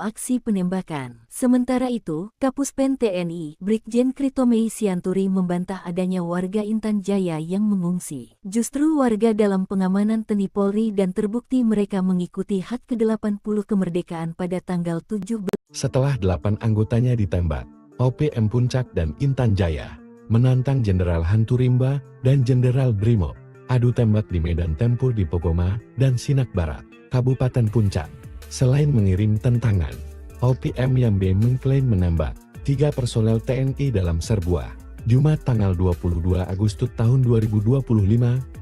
dalam aksi penembakan. Sementara itu, Kapuspen TNI, Brigjen Kritomei Sianturi membantah adanya warga Intan Jaya yang mengungsi. Justru warga dalam pengamanan TNI Polri dan terbukti mereka mengikuti HUT ke-80 kemerdekaan pada tanggal 17. Setelah 8 anggotanya ditembak, OPM Puncak dan Intan Jaya menantang Jenderal Hantu Rimba dan Jenderal Brimob adu tembak di medan tempur di Pogoma dan Sinak Barat, Kabupaten Puncak. Selain mengirim tentangan, OPM Yambe mengklaim menembak 3 personel TNI dalam serbuah Jumat tanggal 22 Agustus tahun 2025.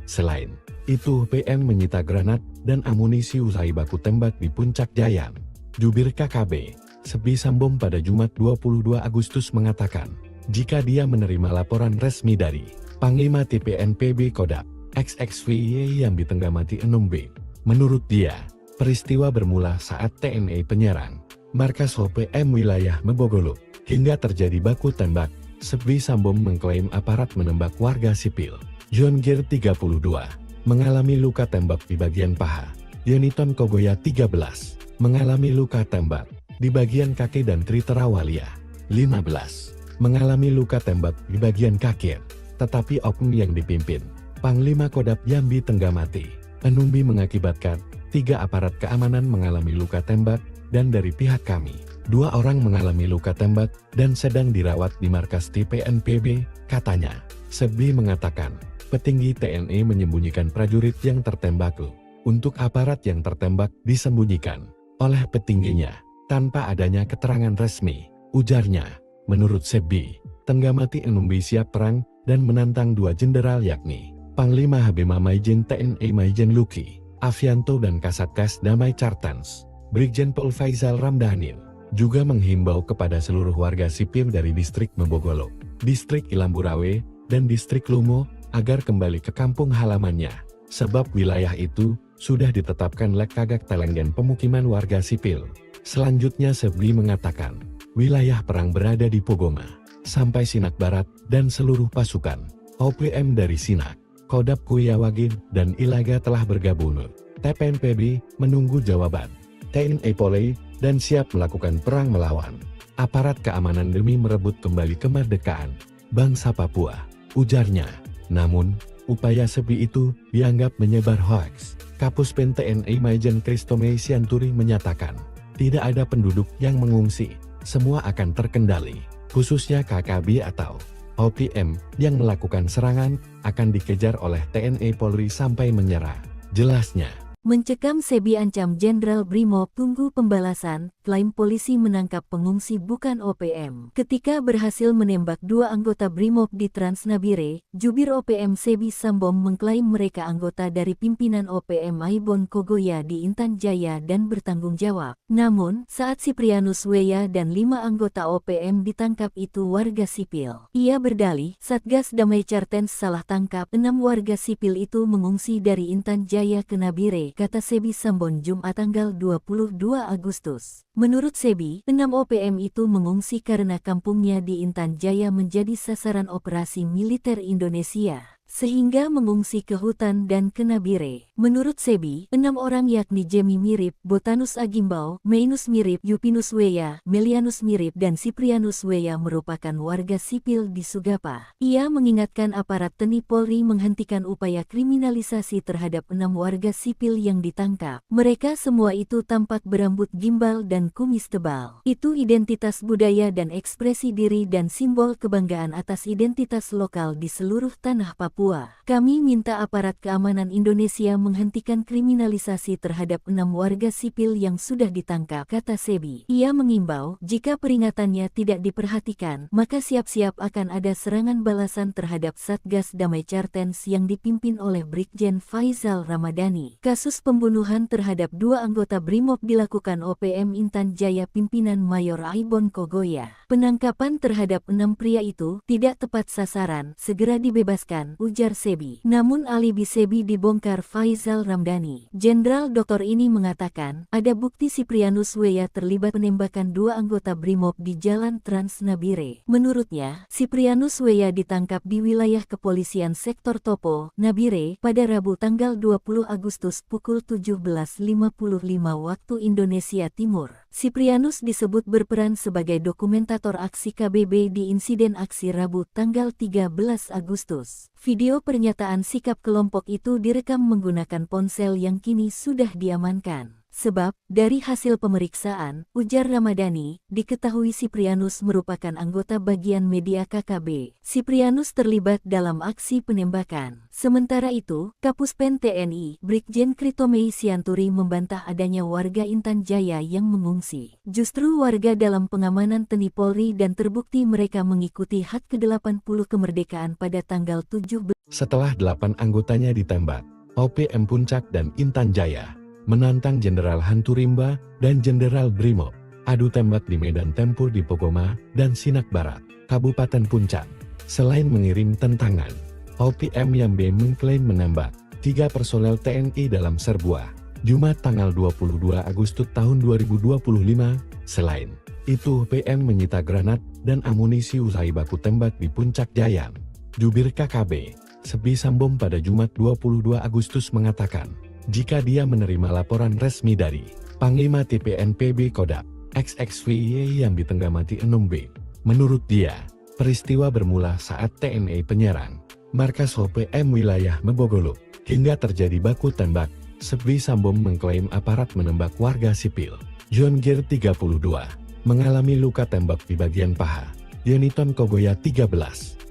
Selain itu, OPM menyita granat dan amunisi usai baku tembak di Puncak Jaya. Jubir KKB Sebi Sambom pada Jumat 22 Agustus mengatakan, jika dia menerima laporan resmi dari Panglima TPNPB Kodam XXVY yang ditenggamati 6B. Menurut dia, peristiwa bermula saat TNI penyerang markas OPM wilayah Mebogolo hingga terjadi baku tembak. Sebi Sambom mengklaim aparat menembak warga sipil. John Gir 32 mengalami luka tembak di bagian paha. Yoniton Kogoya 13 mengalami luka tembak di bagian kaki dan Tritera Walia 15 mengalami luka tembak di bagian kaki. Tetapi oknum yang dipimpin Panglima Kodam Yambi Tenggamati Enumbi mengakibatkan 3 aparat keamanan mengalami luka tembak, dan dari pihak kami 2 orang mengalami luka tembak dan sedang dirawat di markas TPNPB, katanya. Sebi mengatakan, petinggi TNI menyembunyikan prajurit yang tertembak. Untuk aparat yang tertembak disembunyikan oleh petingginya tanpa adanya keterangan resmi, ujarnya. Menurut Sebi, Tenggamati Enumbi siap perang dan menantang 2 jenderal yakni Panglima HBMA Maijen TNI Maijen Luki Avianto dan Kasatgas Damai Cartens Brigjen Pol Faisal Ramdhanil juga menghimbau kepada seluruh warga sipil dari distrik Mebogolo, distrik Ilamburawe, dan distrik Lumo agar kembali ke kampung halamannya, sebab wilayah itu sudah ditetapkan Lekagak Telenggen pemukiman warga sipil. Selanjutnya Sebi mengatakan, wilayah perang berada di Pogoma sampai Sinak Barat dan seluruh pasukan OPM dari Sinak, Kodam Kuyawagin, dan Ilaga telah bergabung. TPNPB menunggu jawaban TNI Polri dan siap melakukan perang melawan aparat keamanan demi merebut kembali kemerdekaan bangsa Papua, ujarnya. Namun, upaya Sebi itu dianggap menyebar hoaks. Kapuspen TNI Maijen Kritomei Sianturi menyatakan, tidak ada penduduk yang mengungsi, semua akan terkendali, khususnya KKB atau OPM yang melakukan serangan akan dikejar oleh TNI Polri sampai menyerah, jelasnya. Mencekam Sebi ancam Jenderal Brimob tunggu pembalasan, klaim polisi menangkap pengungsi bukan OPM. Ketika berhasil menembak 2 anggota Brimob di Transnabire, jubir OPM Sebi Sambom mengklaim mereka anggota dari pimpinan OPM Aibon Kogoya di Intan Jaya dan bertanggung jawab. Namun, saat Siprianus Weya dan 5 anggota OPM ditangkap itu warga sipil. Ia berdalih, Satgas Damai Cartens salah tangkap 6 warga sipil itu mengungsi dari Intan Jaya ke Nabire, kata Sebi Sambon Jumat tanggal 22 Agustus. Menurut Sebi, 6 OPM itu mengungsi karena kampungnya di Intan Jaya menjadi sasaran operasi militer Indonesia, sehingga mengungsi ke hutan dan ke Nabire. Menurut Sebi, 6 orang yakni Jemi Mirip, Botanus Agimbau, Meinus Mirip, Yupinus Weya, Melianus Mirip, dan Siprianus Weya merupakan warga sipil di Sugapa. Ia mengingatkan aparat TNI Polri menghentikan upaya kriminalisasi terhadap 6 warga sipil yang ditangkap. Mereka semua itu tampak berambut gimbal dan kumis tebal. Itu identitas budaya dan ekspresi diri dan simbol kebanggaan atas identitas lokal di seluruh tanah Papua. Kami minta aparat keamanan Indonesia menghentikan kriminalisasi terhadap 6 warga sipil yang sudah ditangkap, kata Sebi. Ia mengimbau, jika peringatannya tidak diperhatikan, maka siap-siap akan ada serangan balasan terhadap Satgas Damai Cartens yang dipimpin oleh Brigjen Faisal Ramadhani. Kasus pembunuhan terhadap 2 anggota Brimob dilakukan OPM Intan Jaya pimpinan Mayor Aibon Kogoya. Penangkapan terhadap 6 pria itu tidak tepat sasaran, segera dibebaskan, ujar Sebi. Namun alibi Sebi dibongkar Faizal Ramdhani. Jenderal Doktor ini mengatakan, ada bukti Siprianus Weya terlibat penembakan 2 anggota Brimob di Jalan Trans Nabire. Menurutnya, Siprianus Weya ditangkap di wilayah kepolisian sektor Topo, Nabire, pada Rabu tanggal 20 Agustus pukul 17.55 waktu Indonesia Timur. Siprianus disebut berperan sebagai dokumentator aksi KBB di insiden aksi Rabu tanggal 13 Agustus. Video pernyataan sikap kelompok itu direkam menggunakan ponsel yang kini sudah diamankan. Sebab, dari hasil pemeriksaan, ujar Ramadhani, diketahui Siprianus merupakan anggota bagian media KKB. Siprianus terlibat dalam aksi penembakan. Sementara itu, Kapuspen TNI, Brigjen Kritomei Sianturi membantah adanya warga Intan Jaya yang mengungsi. Justru warga dalam pengamanan TNI Polri dan terbukti mereka mengikuti HUT ke-80 kemerdekaan pada tanggal 17. Setelah 8 anggotanya ditembak, OPM Puncak dan Intan Jaya menantang Jenderal Hanturimba dan Jenderal Brimob adu tembak di medan tempur di Pokoma dan Sinak Barat, Kabupaten Puncak. Selain mengirim tentangan, OPM Yambe mengklaim menembak 3 personel TNI dalam serbuah Jumat tanggal 22 Agustus tahun 2025. Selain itu, OPM menyita granat dan amunisi usai baku tembak di Puncak Jaya. Jubir KKB, Sebi Sambom pada Jumat 22 Agustus mengatakan, jika dia menerima laporan resmi dari Panglima TPNPB Kodam XXVY yang ditenggamati 6B. Menurut dia, peristiwa bermula saat TNI penyerang markas OPM wilayah Mebogolo hingga terjadi baku tembak. Sebi Sambom mengklaim aparat menembak warga sipil. John Gir 32 mengalami luka tembak di bagian paha. Yeniton Kogoya 13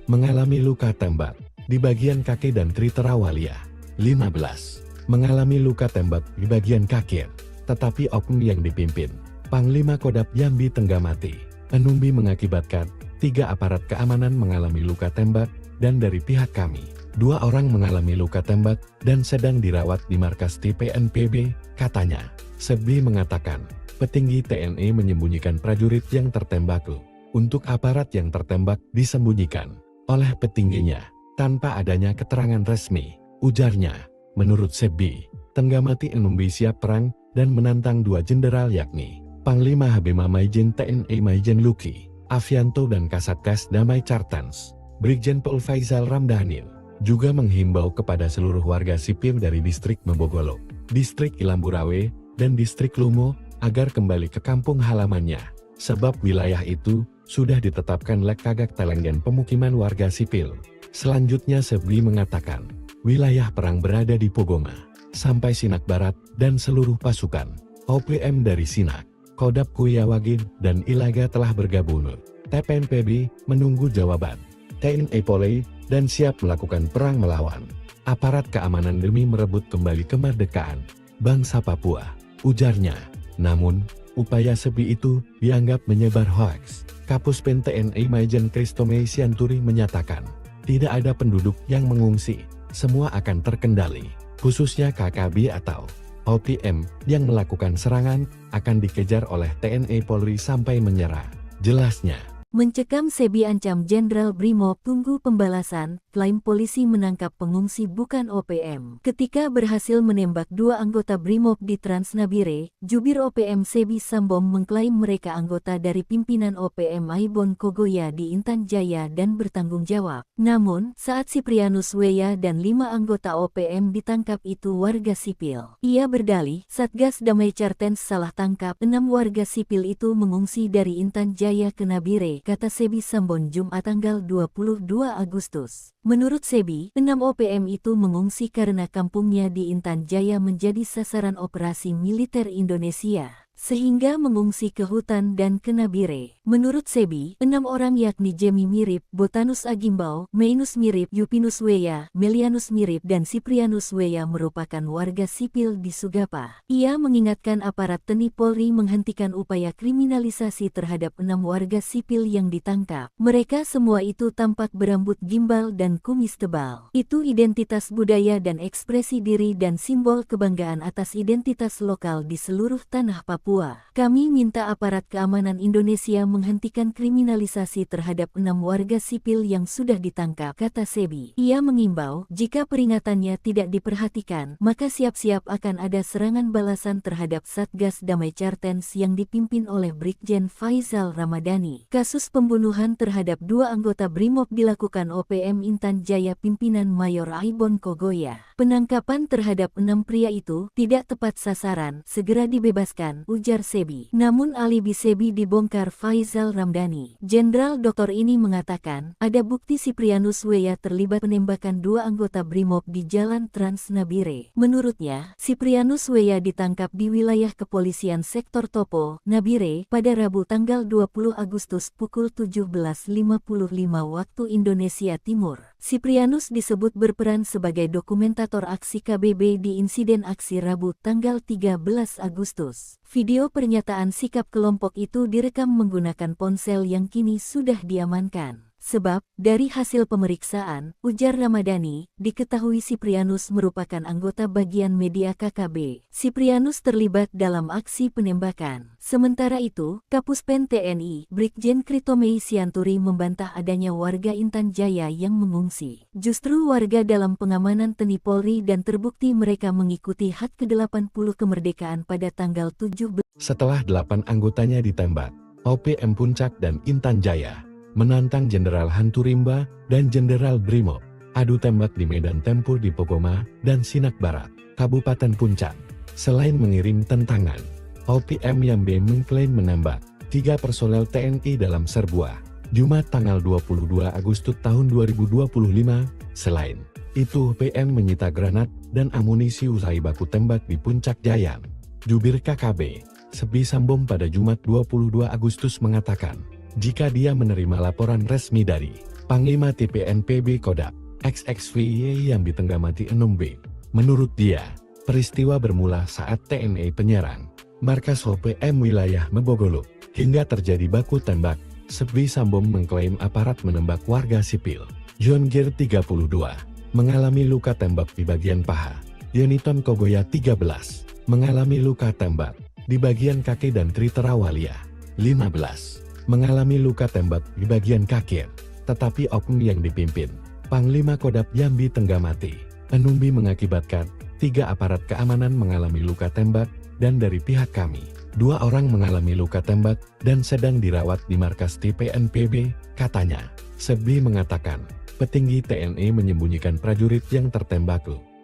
mengalami luka tembak di bagian kaki dan Tritera Walia 15 mengalami luka tembak di bagian kaki, tetapi oknum yang dipimpin Panglima Kodam Yambi Tenggamati Enumbi mengakibatkan 3 aparat keamanan mengalami luka tembak dan dari pihak kami 2 orang mengalami luka tembak dan sedang dirawat di markas TPNPB, katanya. Sebi mengatakan, petinggi TNI menyembunyikan prajurit yang tertembak. Untuk aparat yang tertembak disembunyikan oleh petingginya tanpa adanya keterangan resmi, ujarnya. Menurut Sebi, Tenggamati Enumbi siap perang dan menantang 2 jenderal yakni Panglima Habima Maijen TNI Maijen Luki Avianto dan Kasatgas Damai Cartans, Brigjen Pol Faizal Ramdhani, juga menghimbau kepada seluruh warga sipil dari distrik Mebogolo, distrik Ilamburawe, dan distrik Lumo agar kembali ke kampung halamannya, sebab wilayah itu sudah ditetapkan Lekagak Telenggen pemukiman warga sipil. Selanjutnya Sebi mengatakan, wilayah perang berada di Pogoma, sampai Sinak Barat dan seluruh pasukan OPM dari Sinak, Kodam Kuyawagin dan Ilaga telah bergabung. TPNPB menunggu jawaban TNI Polri dan siap melakukan perang melawan aparat keamanan demi merebut kembali kemerdekaan bangsa Papua, ujarnya. Namun, upaya Sebi itu dianggap menyebar hoaks. Kapuspen TNI Maijen Kritomei Sianturi menyatakan, tidak ada penduduk yang mengungsi. Semua akan terkendali, khususnya KKB atau OPM yang melakukan serangan akan dikejar oleh TNI Polri sampai menyerah. Jelasnya, mencekam Sebi ancam Jenderal Brimob tunggu pembalasan, klaim polisi menangkap pengungsi bukan OPM. Ketika berhasil menembak 2 anggota Brimob di Trans Nabire, jubir OPM Sebi Sambom mengklaim mereka anggota dari pimpinan OPM Aibon Kogoya di Intan Jaya dan bertanggung jawab. Namun, saat Siprianus Weya dan 5 anggota OPM ditangkap itu warga sipil. Ia berdalih, Satgas Damai Cartens salah tangkap 6 warga sipil itu mengungsi dari Intan Jaya ke Nabire, kata Sebi Sambon Jumat tanggal 22 Agustus. Menurut Sebi, 6 OPM itu mengungsi karena kampungnya di Intan Jaya menjadi sasaran operasi militer Indonesia, sehingga mengungsi ke hutan dan ke Nabire. Menurut Sebi, 6 orang yakni Jemi Mirip, Botanus Agimbau, Meinus Mirip, Yupinus Weya, Melianus Mirip dan Siprianus Weya merupakan warga sipil di Sugapa. Ia mengingatkan aparat TNI Polri menghentikan upaya kriminalisasi terhadap 6 warga sipil yang ditangkap. Mereka semua itu tampak berambut gimbal dan kumis tebal. Itu identitas budaya dan ekspresi diri dan simbol kebanggaan atas identitas lokal di seluruh tanah Papua. Kami minta aparat keamanan Indonesia menghentikan kriminalisasi terhadap 6 warga sipil yang sudah ditangkap, kata Sebi. Ia mengimbau, jika peringatannya tidak diperhatikan, maka siap-siap akan ada serangan balasan terhadap Satgas Damai Cartens yang dipimpin oleh Brigjen Faizal Ramadhani. Kasus pembunuhan terhadap 2 anggota Brimob dilakukan OPM Intan Jaya pimpinan Mayor Aibon Kogoya. Penangkapan terhadap 6 pria itu tidak tepat sasaran, segera dibebaskan, ujar Sebi. Namun alibi Sebi dibongkar Faizal Ramadhani. Jenderal Doktor ini mengatakan, ada bukti Siprianus Weya terlibat penembakan 2 anggota Brimob di Jalan Trans Nabire. Menurutnya, Siprianus Weya ditangkap di wilayah kepolisian sektor Topo, Nabire, pada Rabu tanggal 20 Agustus pukul 17.55 waktu Indonesia Timur. Siprianus disebut berperan sebagai dokumentator aksi KBB di insiden aksi Rabu tanggal 13 Agustus. Video pernyataan sikap kelompok itu direkam menggunakan ponsel yang kini sudah diamankan. Sebab, dari hasil pemeriksaan, ujar Ramadhani, diketahui Siprianus merupakan anggota bagian media KKB. Siprianus terlibat dalam aksi penembakan. Sementara itu, Kapuspen TNI, Brigjen Kritomei Sianturi membantah adanya warga Intan Jaya yang mengungsi. Justru warga dalam pengamanan TNI Polri dan terbukti mereka mengikuti HUT ke-80 kemerdekaan pada tanggal 17. Setelah 8 anggotanya ditembak, OPM Puncak dan Intan Jaya menantang Jenderal Hanturimba dan Jenderal Brimob adu tembak di medan tempur di Pokoma dan Sinak Barat, Kabupaten Puncak. Selain mengirim tentangan, OPM Yambe mengklaim menembak 3 personel TNI dalam serbuah Jumat tanggal 22 Agustus tahun 2025. Selain itu, OPM menyita granat dan amunisi usai baku tembak di Puncak Jaya. Jubir KKB, Sebi Sambom pada Jumat 22 Agustus mengatakan, jika dia menerima laporan resmi dari Panglima TPNPB Kodam XXVY yang ditenggamati 6B. Menurut dia, peristiwa bermula saat TNI penyerang markas OPM wilayah Mebogolo hingga terjadi baku tembak. Sebi Sambom mengklaim aparat menembak warga sipil. John Gir 32 mengalami luka tembak di bagian paha. Yoniton Kogoya 13 mengalami luka tembak di bagian kaki dan Tritera Walia 15 mengalami luka tembak di bagian kaki, tetapi oknum yang dipimpin Panglima Kodam Yambi Tenggamati Enumbi mengakibatkan 3 aparat keamanan mengalami luka tembak dan dari pihak kami 2 orang mengalami luka tembak dan sedang dirawat di markas TPNPB, katanya. Sebi mengatakan, petinggi TNI menyembunyikan prajurit yang tertembak.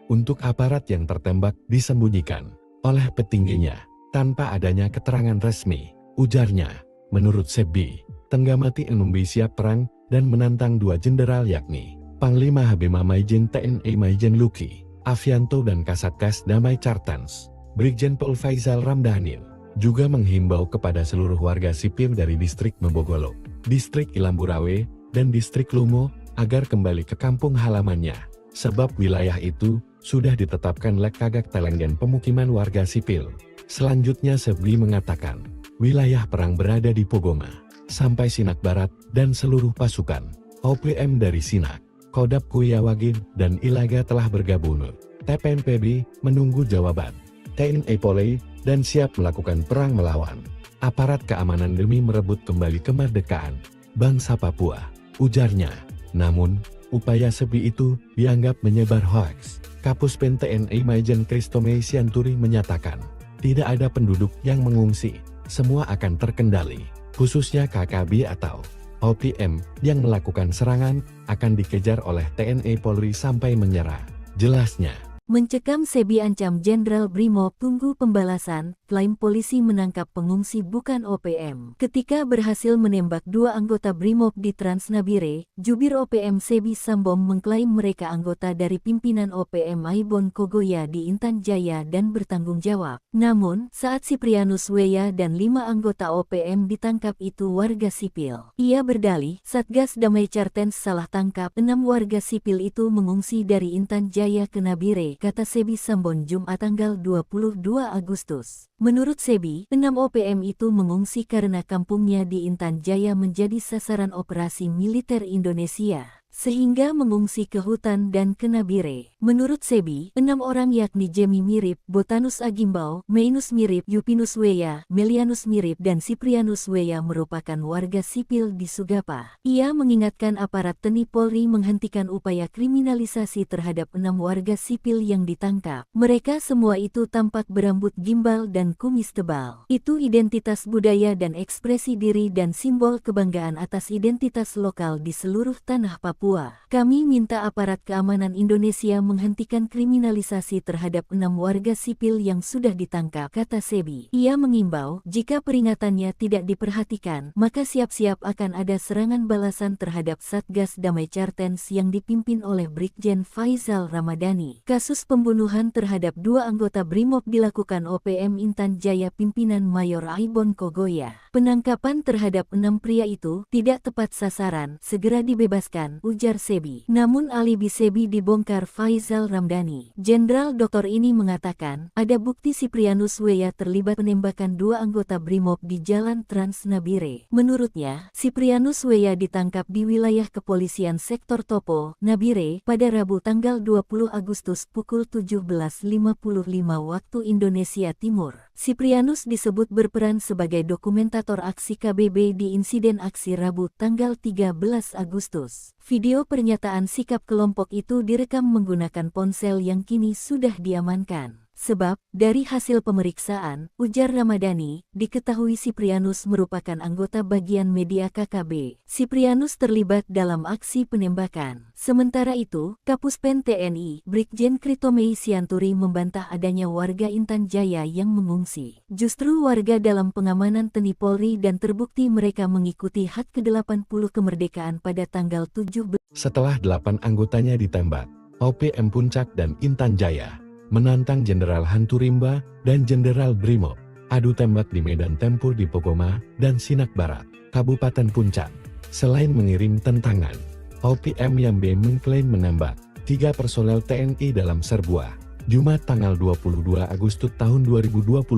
Untuk aparat yang tertembak disembunyikan oleh petingginya tanpa adanya keterangan resmi, ujarnya. Menurut Sebi, Tenggamati Enumbi siap perang dan menantang 2 jenderal yakni Panglima Habima Maijen TNI Maijen Luki Avianto dan Kasatgas Damai Cartens, Brigjen Pol Faizal Ramadhani, juga menghimbau kepada seluruh warga sipil dari distrik Mebogolo, distrik Ilamburawe, dan distrik Lumo agar kembali ke kampung halamannya, sebab wilayah itu sudah ditetapkan Lekagak Telenggen pemukiman warga sipil. Selanjutnya Sebi mengatakan, wilayah perang berada di Pogoma, sampai Sinak Barat dan seluruh pasukan OPM dari Sinak, Kodam Kuyawagin dan Ilaga telah bergabung. TPNPB menunggu jawaban TNI Polri dan siap melakukan perang melawan aparat keamanan demi merebut kembali kemerdekaan bangsa Papua, ujarnya. Namun, upaya Sebi itu dianggap menyebar hoaks. Kapuspen TNI Maijen Kritomei Sianturi menyatakan, tidak ada penduduk yang mengungsi. Semua akan terkendali, khususnya KKB atau OPM yang melakukan serangan akan dikejar oleh TNI Polri sampai menyerah, jelasnya. Mencekam Sebi ancam Jenderal Brimob tunggu pembalasan, klaim polisi menangkap pengungsi bukan OPM. Ketika berhasil menembak 2 anggota Brimob di Trans Nabire, jubir OPM Sebi Sambom mengklaim mereka anggota dari pimpinan OPM Aibon Kogoya di Intan Jaya dan bertanggung jawab. Namun, saat Siprianus Weya dan 5 anggota OPM ditangkap itu warga sipil. Ia berdalih, Satgas Damai Cartens salah tangkap 6 warga sipil itu mengungsi dari Intan Jaya ke Nabire, kata Sebi Sambon Jumat tanggal 22 Agustus. Menurut Sebi, 6 OPM itu mengungsi karena kampungnya di Intan Jaya menjadi sasaran operasi militer Indonesia. sehingga mengungsi ke hutan dan ke Nabire. Menurut Sebi, 6 orang yakni Jemi Mirip, Botanus Agimbau, Meinus Mirip, Yupinus Weya, Melianus Mirip dan Siprianus Weya merupakan warga sipil di Sugapa. Ia mengingatkan aparat TNI Polri menghentikan upaya kriminalisasi terhadap 6 warga sipil yang ditangkap. Mereka semua itu tampak berambut gimbal dan kumis tebal. Itu identitas budaya dan ekspresi diri dan simbol kebanggaan atas identitas lokal di seluruh tanah Papua. Kami minta aparat keamanan Indonesia menghentikan kriminalisasi terhadap 6 warga sipil yang sudah ditangkap, kata Sebi. Ia mengimbau, jika peringatannya tidak diperhatikan, maka siap-siap akan ada serangan balasan terhadap Satgas Damai Cartens yang dipimpin oleh Brigjen Faizal Ramadhani. Kasus pembunuhan terhadap 2 anggota BRIMOB dilakukan OPM Intan Jaya pimpinan Mayor Aibon Kogoya. Penangkapan terhadap 6 pria itu tidak tepat sasaran, segera dibebaskan, ujar Sebi. Namun alibi Sebi dibongkar Faizal Ramdhani. Jenderal Doktor ini mengatakan, ada bukti Siprianus Weya terlibat penembakan 2 anggota BRIMOB di Jalan Trans Nabire. Menurutnya, Siprianus Weya ditangkap di wilayah kepolisian sektor Topo, Nabire, pada Rabu tanggal 20 Agustus pukul 17.55 waktu Indonesia Timur. Siprianus disebut berperan sebagai dokumentator aksi KBB di insiden aksi Rabu tanggal 13 Agustus. Video pernyataan sikap kelompok itu direkam menggunakan ponsel yang kini sudah diamankan. Sebab, dari hasil pemeriksaan, ujar Ramadhani, diketahui Siprianus merupakan anggota bagian media KKB. Siprianus terlibat dalam aksi penembakan. Sementara itu, Kapuspen TNI, Brigjen Kritomei Sianturi membantah adanya warga Intan Jaya yang mengungsi. Justru warga dalam pengamanan TNI Polri dan terbukti mereka mengikuti HUT ke-80 kemerdekaan pada tanggal 17. Setelah 8 anggotanya ditembak, OPM Puncak dan Intan Jaya menantang Jenderal Hanturimba dan Jenderal Brimob adu tembak di medan tempur di Pokoma dan Sinak Barat, Kabupaten Puncak. Selain mengirim tentangan, OPM Yambe mengklaim menembak 3 personel TNI dalam serbuah Jumat tanggal 22 Agustus tahun 2025.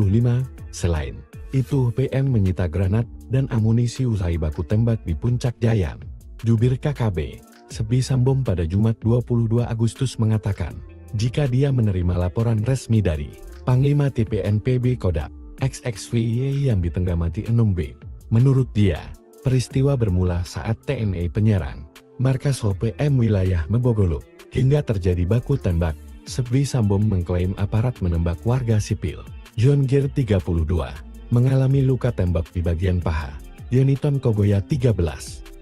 Selain itu, OPM menyita granat dan amunisi usai baku tembak di Puncak Jaya. Jubir KKB, Sebi Sambom pada Jumat 22 Agustus mengatakan, jika dia menerima laporan resmi dari Panglima TPNPB Kodap XXVY yang ditenggamati 6B. Menurut dia, peristiwa bermula saat TNI penyerang markas OPM wilayah Mebogoluk hingga terjadi baku tembak. Sebi Sambom mengklaim aparat menembak warga sipil. John Gir 32 mengalami luka tembak di bagian paha. Yeniton Kogoya 13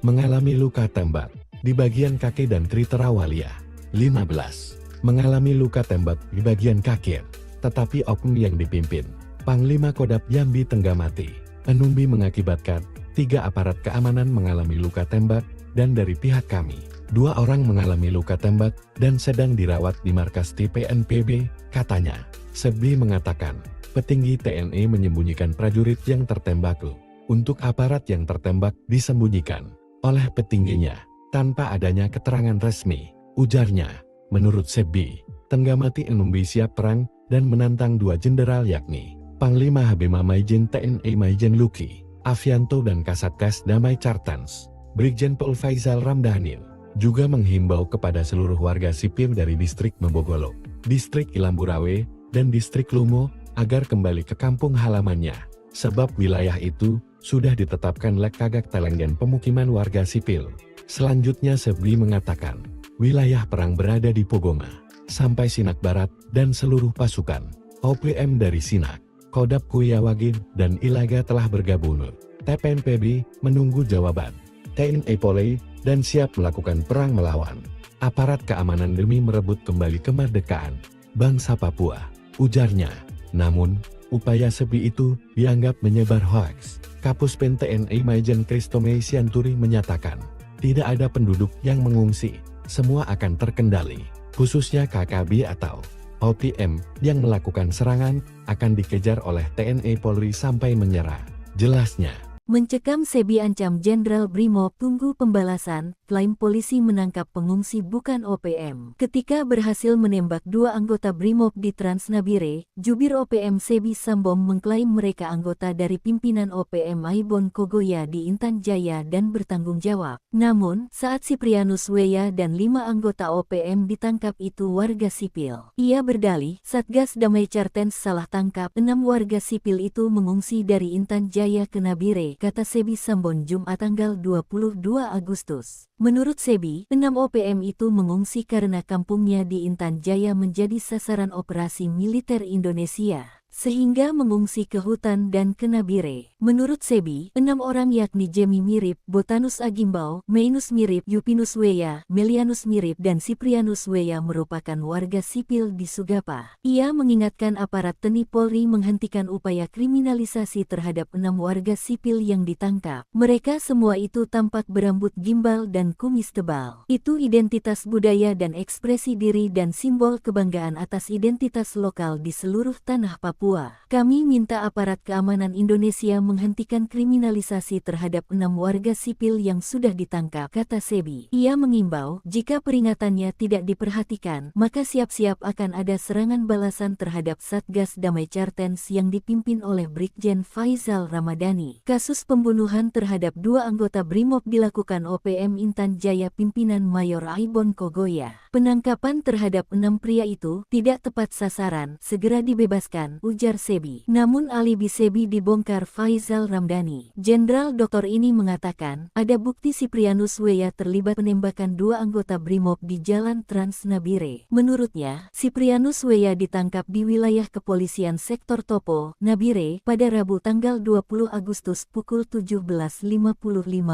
mengalami luka tembak di bagian kaki dan Triterawalia 15 mengalami luka tembak di bagian kaki, tetapi oknum yang dipimpin Panglima Kodap Yambi Tenggamati Enumbi mengakibatkan 3 aparat keamanan mengalami luka tembak dan dari pihak kami 2 orang mengalami luka tembak dan sedang dirawat di markas TPNPB, katanya. Sebi mengatakan, petinggi TNI menyembunyikan prajurit yang tertembak. Untuk aparat yang tertembak disembunyikan oleh petingginya tanpa adanya keterangan resmi, ujarnya. Menurut Sebi, Tenggamati Enumbi siap perang dan menantang 2 jenderal yakni Panglima Habima Maijen TNI Maijen Luki Avianto dan Kasatgas Damai Cartens, Brigjen Pol Faizal Ramdhani, juga menghimbau kepada seluruh warga sipil dari distrik Mebogolok, distrik Ilamburawe, dan distrik Lumo agar kembali ke kampung halamannya, sebab wilayah itu sudah ditetapkan Lekagak Telenggen pemukiman warga sipil. Selanjutnya Sebi mengatakan, wilayah perang berada di Pogoma, sampai Sinak Barat dan seluruh pasukan OPM dari Sinak, Kodap Kuyawagin dan Ilaga telah bergabung. TPNPB menunggu jawaban TNI Polri dan siap melakukan perang melawan aparat keamanan demi merebut kembali kemerdekaan bangsa Papua, ujarnya. Namun, upaya Sebi itu dianggap menyebar hoaks. Kapuspen TNI Maijen Kritomei Sianturi menyatakan, tidak ada penduduk yang mengungsi. Semua akan terkendali, khususnya KKB atau OPM yang melakukan serangan akan dikejar oleh TNI Polri sampai menyerah, jelasnya. Mencekam Sebi ancam Jenderal Brimob tunggu pembalasan, klaim polisi menangkap pengungsi bukan OPM. Ketika berhasil menembak 2 anggota Brimob di Transnabire, jubir OPM Sebi Sambom mengklaim mereka anggota dari pimpinan OPM Aibon Kogoya di Intan Jaya dan bertanggung jawab. Namun, saat Siprianus Weya dan 5 anggota OPM ditangkap itu warga sipil. Ia berdalih, Satgas Damai Cartens salah tangkap 6 warga sipil itu mengungsi dari Intan Jaya ke Nabire, kata Sebi Sambon Jumat tanggal 22 Agustus. Menurut Sebi, 6 OPM itu mengungsi karena kampungnya di Intan Jaya menjadi sasaran operasi militer Indonesia, sehingga mengungsi ke hutan dan ke Nabire. Menurut Sebi, 6 orang yakni Jemi Mirip, Botanus Agimbau, Mainus Mirip, Yupinus Weya, Melianus Mirip dan Siprianus Weya merupakan warga sipil di Sugapa. Ia mengingatkan aparat TNI Polri menghentikan upaya kriminalisasi terhadap 6 warga sipil yang ditangkap. Mereka semua itu tampak berambut gimbal dan kumis tebal. Itu identitas budaya dan ekspresi diri dan simbol kebanggaan atas identitas lokal di seluruh tanah Papua. Kami minta aparat keamanan Indonesia menghentikan kriminalisasi terhadap 6 warga sipil yang sudah ditangkap, kata Sebi. Ia mengimbau, jika peringatannya tidak diperhatikan, maka siap-siap akan ada serangan balasan terhadap Satgas Damai Cartens yang dipimpin oleh Brigjen Faizal Ramadhani. Kasus pembunuhan terhadap 2 anggota Brimob dilakukan OPM Intan Jaya pimpinan Mayor Aibon Kogoya. Penangkapan terhadap 6 pria itu tidak tepat sasaran, segera dibebaskan, ujar Sebi. Namun alibi Sebi dibongkar Faizal Ramdhani. Jenderal Doktor ini mengatakan, ada bukti Siprianus Weya terlibat penembakan 2 anggota Brimob di Jalan Transnabire. Menurutnya, Siprianus Weya ditangkap di wilayah kepolisian sektor Topo, Nabire, pada Rabu tanggal 20 Agustus pukul 17.55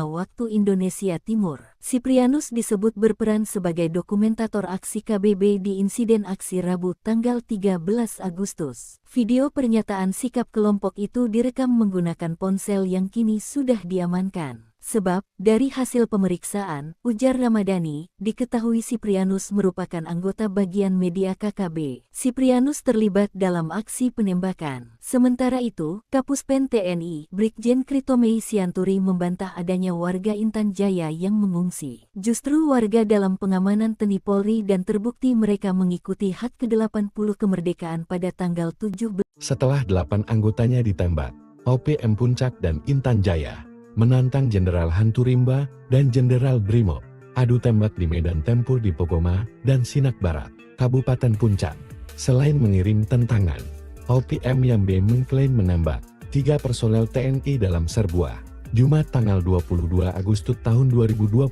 waktu Indonesia Timur. Siprianus disebut berperan sebagai dokumentator aksi KBB di insiden aksi Rabu tanggal 13 Agustus. Video pernyataan sikap kelompok itu direkam menggunakan ponsel yang kini sudah diamankan. Sebab, dari hasil pemeriksaan, ujar Ramadhani, diketahui Siprianus merupakan anggota bagian media KKB. Siprianus terlibat dalam aksi penembakan. Sementara itu, Kapuspen TNI, Brigjen Kritomei Sianturi membantah adanya warga Intan Jaya yang mengungsi. Justru warga dalam pengamanan TNI Polri dan terbukti mereka mengikuti HUT ke-80 kemerdekaan pada tanggal 17. Setelah 8 anggotanya ditembak, OPM Puncak dan Intan Jaya menantang Jenderal Hanturimba dan Jenderal Brimob adu tembak di medan tempur di Pokoma dan Sinak Barat, Kabupaten Puncak. Selain mengirim tentangan, OPM Yambe mengklaim menembak 3 personel TNI dalam serbuah Jumat tanggal 22 Agustus tahun 2025.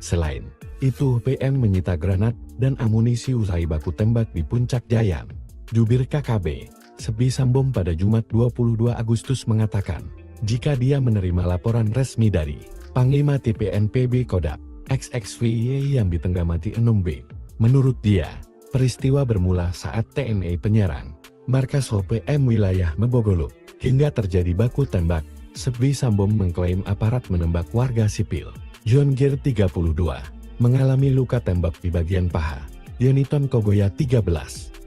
Selain itu, OPM menyita granat dan amunisi usai baku tembak di Puncak Jaya. Jubir KKB, Sebi Sambom pada Jumat 22 Agustus mengatakan, jika dia menerima laporan resmi dari Panglima TPNPB Kodap XXVY yang ditenggamati 6B. Menurut dia, peristiwa bermula saat TNI penyerang markas OPM wilayah Mebogolo hingga terjadi baku tembak. Sebi Sambom mengklaim aparat menembak warga sipil. John Gir 32 mengalami luka tembak di bagian paha. Yeniton Kogoya 13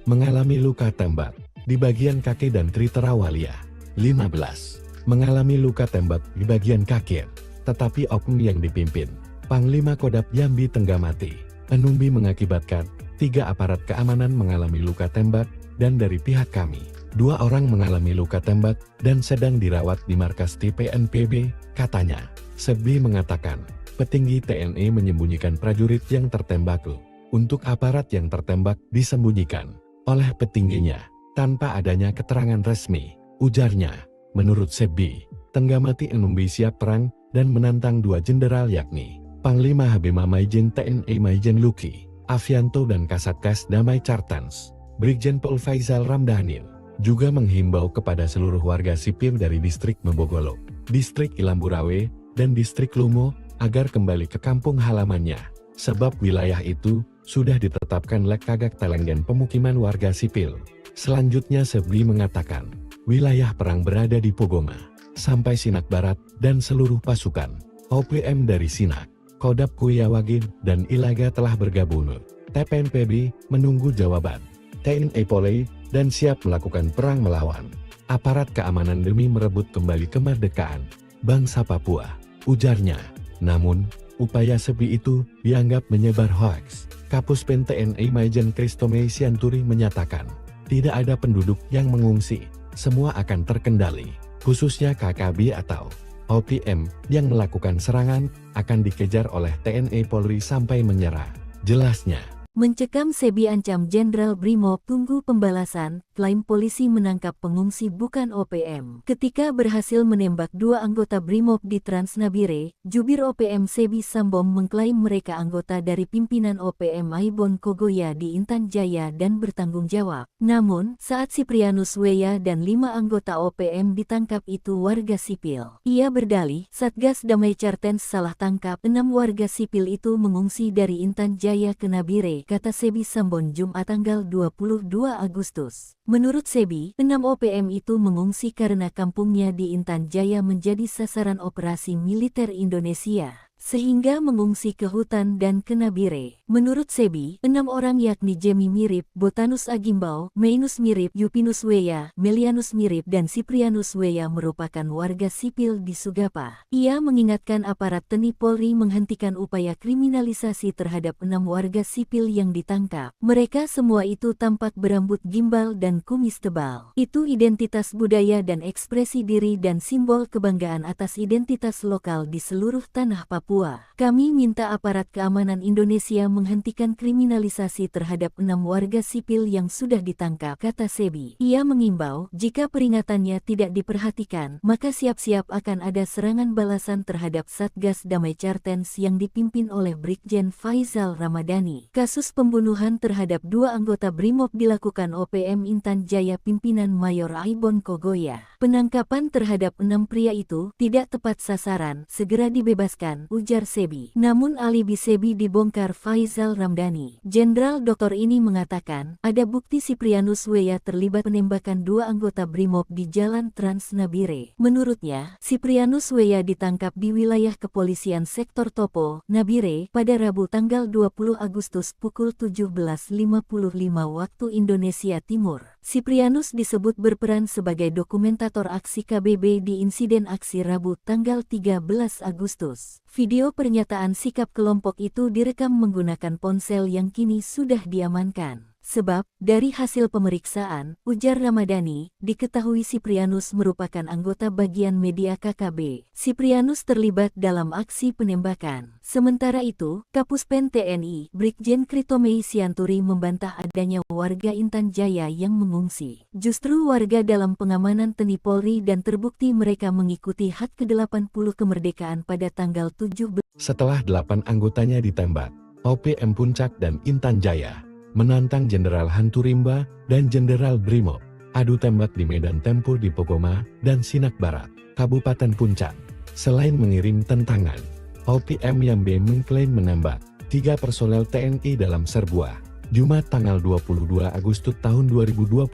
mengalami luka tembak di bagian kaki dan Triterawalia 15 mengalami luka tembak di bagian kaki, tetapi oknum yang dipimpin Panglima Kodap Yambi Tenggamati Enumbi mengakibatkan 3 aparat keamanan mengalami luka tembak dan dari pihak kami 2 orang mengalami luka tembak dan sedang dirawat di markas TPNPB, katanya. Sebi mengatakan, petinggi TNI menyembunyikan prajurit yang tertembak. Untuk aparat yang tertembak disembunyikan oleh petingginya tanpa adanya keterangan resmi, ujarnya. Menurut Sebi, Tenggamati Enumbi siap perang dan menantang 2 jenderal yakni Panglima Habima Maijen TNI Maijen Luki Avianto dan Kasatgas Damai Cartens, Brigjen Pol Faizal Ramdhani, juga menghimbau kepada seluruh warga sipil dari distrik Mebogolo, distrik Ilamburawe, dan distrik Lumo agar kembali ke kampung halamannya, sebab wilayah itu sudah ditetapkan Lekagak Telenggen pemukiman warga sipil. Selanjutnya Sebi mengatakan, wilayah perang berada di Pogoma, sampai Sinak Barat dan seluruh pasukan OPM dari Sinak, Kodap Kuyawagin, dan Ilaga telah bergabung. TPNPB menunggu jawaban TNI Polri dan siap melakukan perang melawan aparat keamanan demi merebut kembali kemerdekaan bangsa Papua, ujarnya. Namun, upaya Sebi itu dianggap menyebar hoaks. Kapuspen TNI Maijen Kristome Sianturi menyatakan, tidak ada penduduk yang mengungsi, semua akan terkendali, khususnya KKB atau OPM yang melakukan serangan akan dikejar oleh TNI Polri sampai menyerah. Jelasnya, Mencekam Sebi ancam Jenderal Brimob tunggu pembalasan, klaim polisi menangkap pengungsi bukan OPM. Ketika berhasil menembak 2 anggota Brimob di Transnabire, jubir OPM Sebi Sambom mengklaim mereka anggota dari pimpinan OPM Aibon Kogoya di Intan Jaya dan bertanggung jawab. Namun, saat Siprianus Weya dan 5 anggota OPM ditangkap itu warga sipil. Ia berdalih, Satgas Damai Cartens salah tangkap 6 warga sipil itu mengungsi dari Intan Jaya ke Nabire, kata Sebi Sambon Jumat tanggal 22 Agustus. Menurut Sebi, 6 OPM itu mengungsi karena kampungnya di Intan Jaya menjadi sasaran operasi militer Indonesia, sehingga mengungsi ke hutan dan ke Nabire. Menurut Sebi, 6 orang yakni Jemi Mirip, Botanus Agimbau, Mainus Mirip, Yupinus Weya, Melianus Mirip dan Siprianus Weya merupakan warga sipil di Sugapa. Ia mengingatkan aparat TNI Polri menghentikan upaya kriminalisasi terhadap 6 warga sipil yang ditangkap. Mereka semua itu tampak berambut gimbal dan kumis tebal. Itu identitas budaya dan ekspresi diri dan simbol kebanggaan atas identitas lokal di seluruh tanah Papua. Kami minta aparat keamanan Indonesia menghentikan kriminalisasi terhadap 6 warga sipil yang sudah ditangkap, kata Sebi. Ia mengimbau, jika peringatannya tidak diperhatikan, maka siap-siap akan ada serangan balasan terhadap Satgas Damai Cartens yang dipimpin oleh Brigjen Faizal Ramadhani. Kasus pembunuhan terhadap 2 anggota Brimob dilakukan OPM Intan Jaya pimpinan Mayor Aibon Kogoya. Penangkapan terhadap 6 pria itu tidak tepat sasaran, segera dibebaskan, ujar Sebi. Namun alibi Sebi dibongkar Faizal Ramdhani. Jenderal Doktor ini mengatakan, ada bukti Siprianus Weya terlibat penembakan 2 anggota Brimob di Jalan Transnabire. Menurutnya, Siprianus Weya ditangkap di wilayah kepolisian sektor Topo, Nabire, pada Rabu tanggal 20 Agustus pukul 17.55 waktu Indonesia Timur. Siprianus disebut berperan sebagai dokumentator aksi KBB di insiden aksi Rabu tanggal 13 Agustus. Video pernyataan sikap kelompok itu direkam menggunakan ponsel yang kini sudah diamankan. Sebab, dari hasil pemeriksaan, ujar Ramadhani, diketahui Siprianus merupakan anggota bagian media KKB. Siprianus terlibat dalam aksi penembakan. Sementara itu, Kapuspen TNI, Brigjen Kristome Sianturi membantah adanya warga Intan Jaya yang mengungsi. Justru warga dalam pengamanan TNI Polri dan terbukti mereka mengikuti HUT ke-80 kemerdekaan pada tanggal 17. Setelah 8 anggotanya ditembak, OPM Puncak dan Intan Jaya menantang Jenderal Hanturimba dan Jenderal Brimob adu tembak di medan tempur di Pokoma dan Sinak Barat, Kabupaten Puncak. Selain mengirim tentangan, OPM Yambe mengklaim menembak 3 personel TNI dalam serbuah Jumat tanggal 22 Agustus tahun 2025.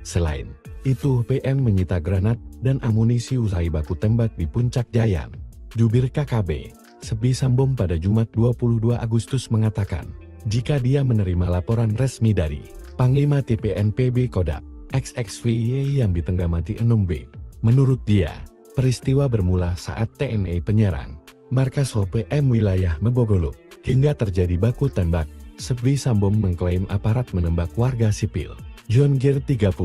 Selain itu, OPM menyita granat dan amunisi usai baku tembak di Puncak Jaya. Jubir KKB, Sebi Sambom pada Jumat 22 Agustus mengatakan, jika dia menerima laporan resmi dari Panglima TPNPB Kodam XXVY yang ditenggamati 6B. Menurut dia, peristiwa bermula saat TNI penyerang markas OPM wilayah Mebogoluk hingga terjadi baku tembak. Sebi Sambom mengklaim aparat menembak warga sipil. John Gir 32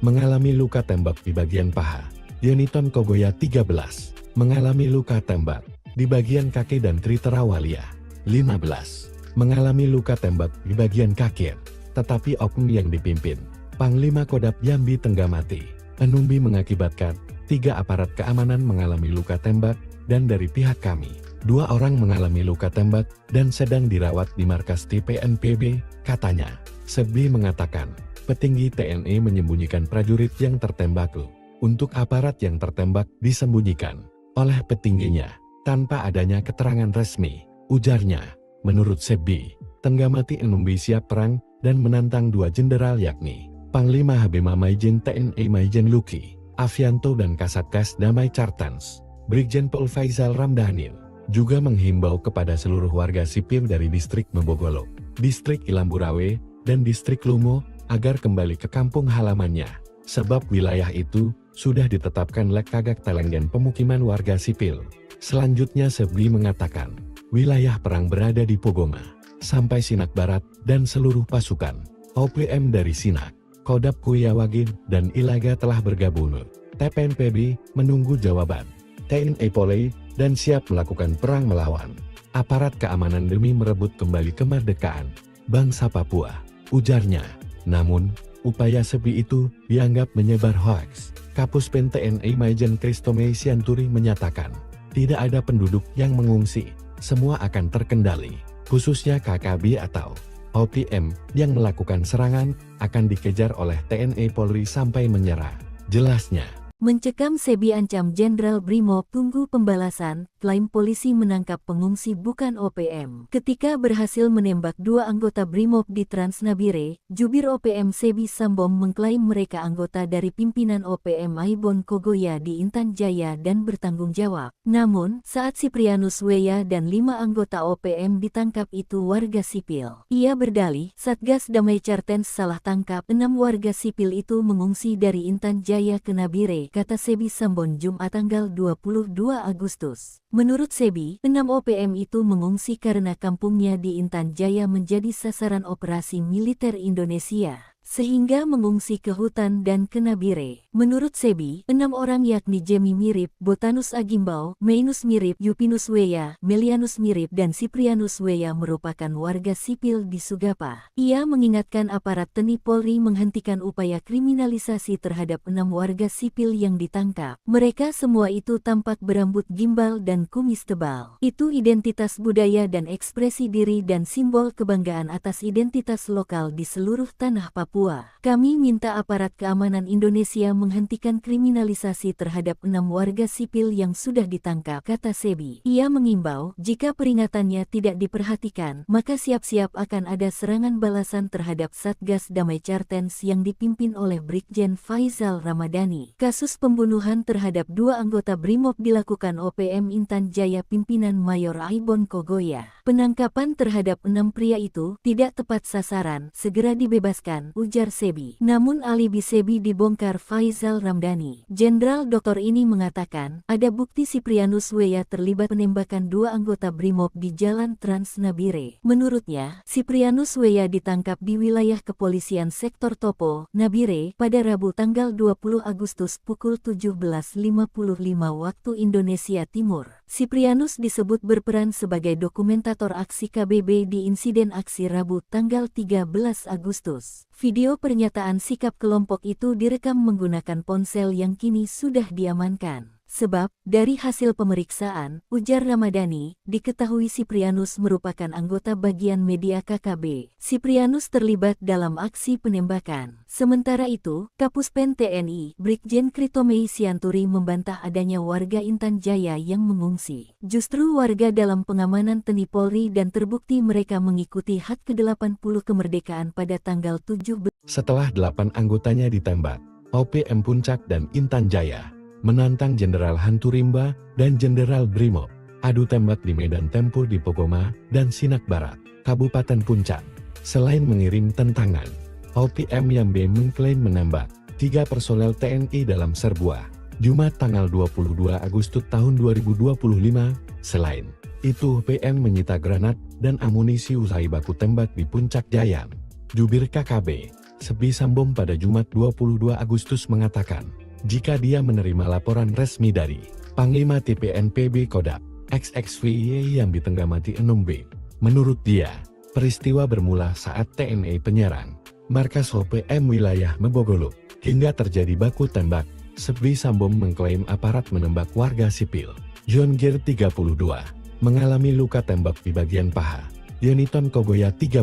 mengalami luka tembak di bagian paha. Yeniton Kogoya 13 mengalami luka tembak di bagian kaki dan Triterawalia 15 mengalami luka tembak di bagian kaki, tetapi oknum yang dipimpin Panglima Kodam Yambi Tenggamati Enumbi mengakibatkan 3 aparat keamanan mengalami luka tembak dan dari pihak kami 2 orang mengalami luka tembak dan sedang dirawat di markas TPNPB, katanya. Sebi mengatakan, petinggi TNI menyembunyikan prajurit yang tertembak. Untuk aparat yang tertembak disembunyikan oleh petingginya tanpa adanya keterangan resmi, ujarnya. Menurut Sebi, Tenggamati Enumbi siap perang dan menantang 2 jenderal yakni Panglima Habima Maijen TNI Maijen Luki Avianto dan Kasatgas Damai Cartens, Brigjen Pol Faizal Ramdhani, juga menghimbau kepada seluruh warga sipil dari distrik Mebogolok, distrik Ilamburawe, dan distrik Lumo agar kembali ke kampung halamannya, sebab wilayah itu sudah ditetapkan Lekagak Telenggen pemukiman warga sipil. Selanjutnya Sebli mengatakan, wilayah perang berada di Pogoma, sampai Sinak Barat, dan seluruh pasukan OPM dari Sinak, Kodap Kuyawagin, dan Ilaga telah bergabung. TPNPB menunggu jawaban TNI Polri dan siap melakukan perang melawan aparat keamanan demi merebut kembali kemerdekaan bangsa Papua, ujarnya. Namun, upaya Sebli itu dianggap menyebar hoaks. Kapuspen TNI Maijen Kristome Sianturi menyatakan, tidak ada penduduk yang mengungsi, semua akan terkendali, khususnya KKB atau OPM yang melakukan serangan akan dikejar oleh TNI Polri sampai menyerah. Jelasnya, Mencekam Sebi ancam Jenderal Brimob tunggu pembalasan, klaim polisi menangkap pengungsi bukan OPM. Ketika berhasil menembak 2 anggota Brimob di Transnabire, jubir OPM Sebi Sambom mengklaim mereka anggota dari pimpinan OPM Aibon Kogoya di Intan Jaya dan bertanggung jawab. Namun, saat Siprianus Weya dan 5 anggota OPM ditangkap itu warga sipil. Ia berdalih, Satgas Damai Cartens salah tangkap 6 warga sipil itu mengungsi dari Intan Jaya ke Nabire, kata Sebi Sambon Jumat tanggal 22 Agustus. Menurut Sebi, 6 OPM itu mengungsi karena kampungnya di Intan Jaya menjadi sasaran operasi militer Indonesia, sehingga mengungsi ke hutan dan ke Nabire. Menurut Sebi, 6 orang yakni Jemi Mirip, Botanus Agimbau, Mainus Mirip, Yupinus Weya, Melianus Mirip dan Siprianus Weya merupakan warga sipil di Sugapa. Ia mengingatkan aparat TNI Polri menghentikan upaya kriminalisasi terhadap 6 warga sipil yang ditangkap. Mereka semua itu tampak berambut gimbal dan kumis tebal. Itu identitas budaya dan ekspresi diri dan simbol kebanggaan atas identitas lokal di seluruh tanah Papua. Kami minta aparat keamanan Indonesia menghentikan kriminalisasi terhadap 6 warga sipil yang sudah ditangkap, kata Sebi. Ia mengimbau, jika peringatannya tidak diperhatikan, maka siap-siap akan ada serangan balasan terhadap Satgas Damai Cartens yang dipimpin oleh Brigjen Faizal Ramadhani. Kasus pembunuhan terhadap 2 anggota Brimob dilakukan OPM Intan Jaya pimpinan Mayor Aibon Kogoya. Penangkapan terhadap 6 pria itu tidak tepat sasaran, segera dibebaskan, ujar Sebi. Namun alibi Sebi dibongkar Faizal Ramdhani. Jenderal Doktor ini mengatakan, ada bukti Siprianus Weya terlibat penembakan 2 anggota Brimob di Jalan Transnabire. Menurutnya, Siprianus Weya ditangkap di wilayah kepolisian sektor Topo, Nabire, pada Rabu tanggal 20 Agustus pukul 17.55 waktu Indonesia Timur. Siprianus disebut berperan sebagai dokumentator aksi KBB di insiden aksi Rabu tanggal 13 Agustus. Video pernyataan sikap kelompok itu direkam menggunakan ponsel yang kini sudah diamankan. Sebab, dari hasil pemeriksaan, ujar Ramadhani, diketahui Siprianus merupakan anggota bagian media KKB. Siprianus terlibat dalam aksi penembakan. Sementara itu, Kapuspen TNI, Brigjen Kritomei Sianturi membantah adanya warga Intan Jaya yang mengungsi. Justru warga dalam pengamanan TNI Polri dan terbukti mereka mengikuti HUT ke-80 kemerdekaan pada tanggal 17. Setelah 8 anggotanya ditembak, OPM Puncak dan Intan Jaya menantang Jenderal Hanturimba dan Jenderal Brimob adu tembak di medan tempur di Pogoma dan Sinak Barat, Kabupaten Puncak. Selain mengirim tentangan, OPM Yambe mengklaim menembak 3 personel TNI dalam serbuah Jumat tanggal 22 Agustus tahun 2025. Selain itu, OPM menyita granat dan amunisi usai baku tembak di Puncak Jaya. Jubir KKB, Sebi Sambom pada Jumat 22 Agustus mengatakan, jika dia menerima laporan resmi dari Panglima TPNPB Kodap XXVY yang ditenggamati 6B. Menurut dia, peristiwa bermula saat TNI penyerang markas OPM wilayah Mebogoluk hingga terjadi baku tembak. Sebi Sambom mengklaim aparat menembak warga sipil. John Gir 32 mengalami luka tembak di bagian paha. Yoniton Kogoya 13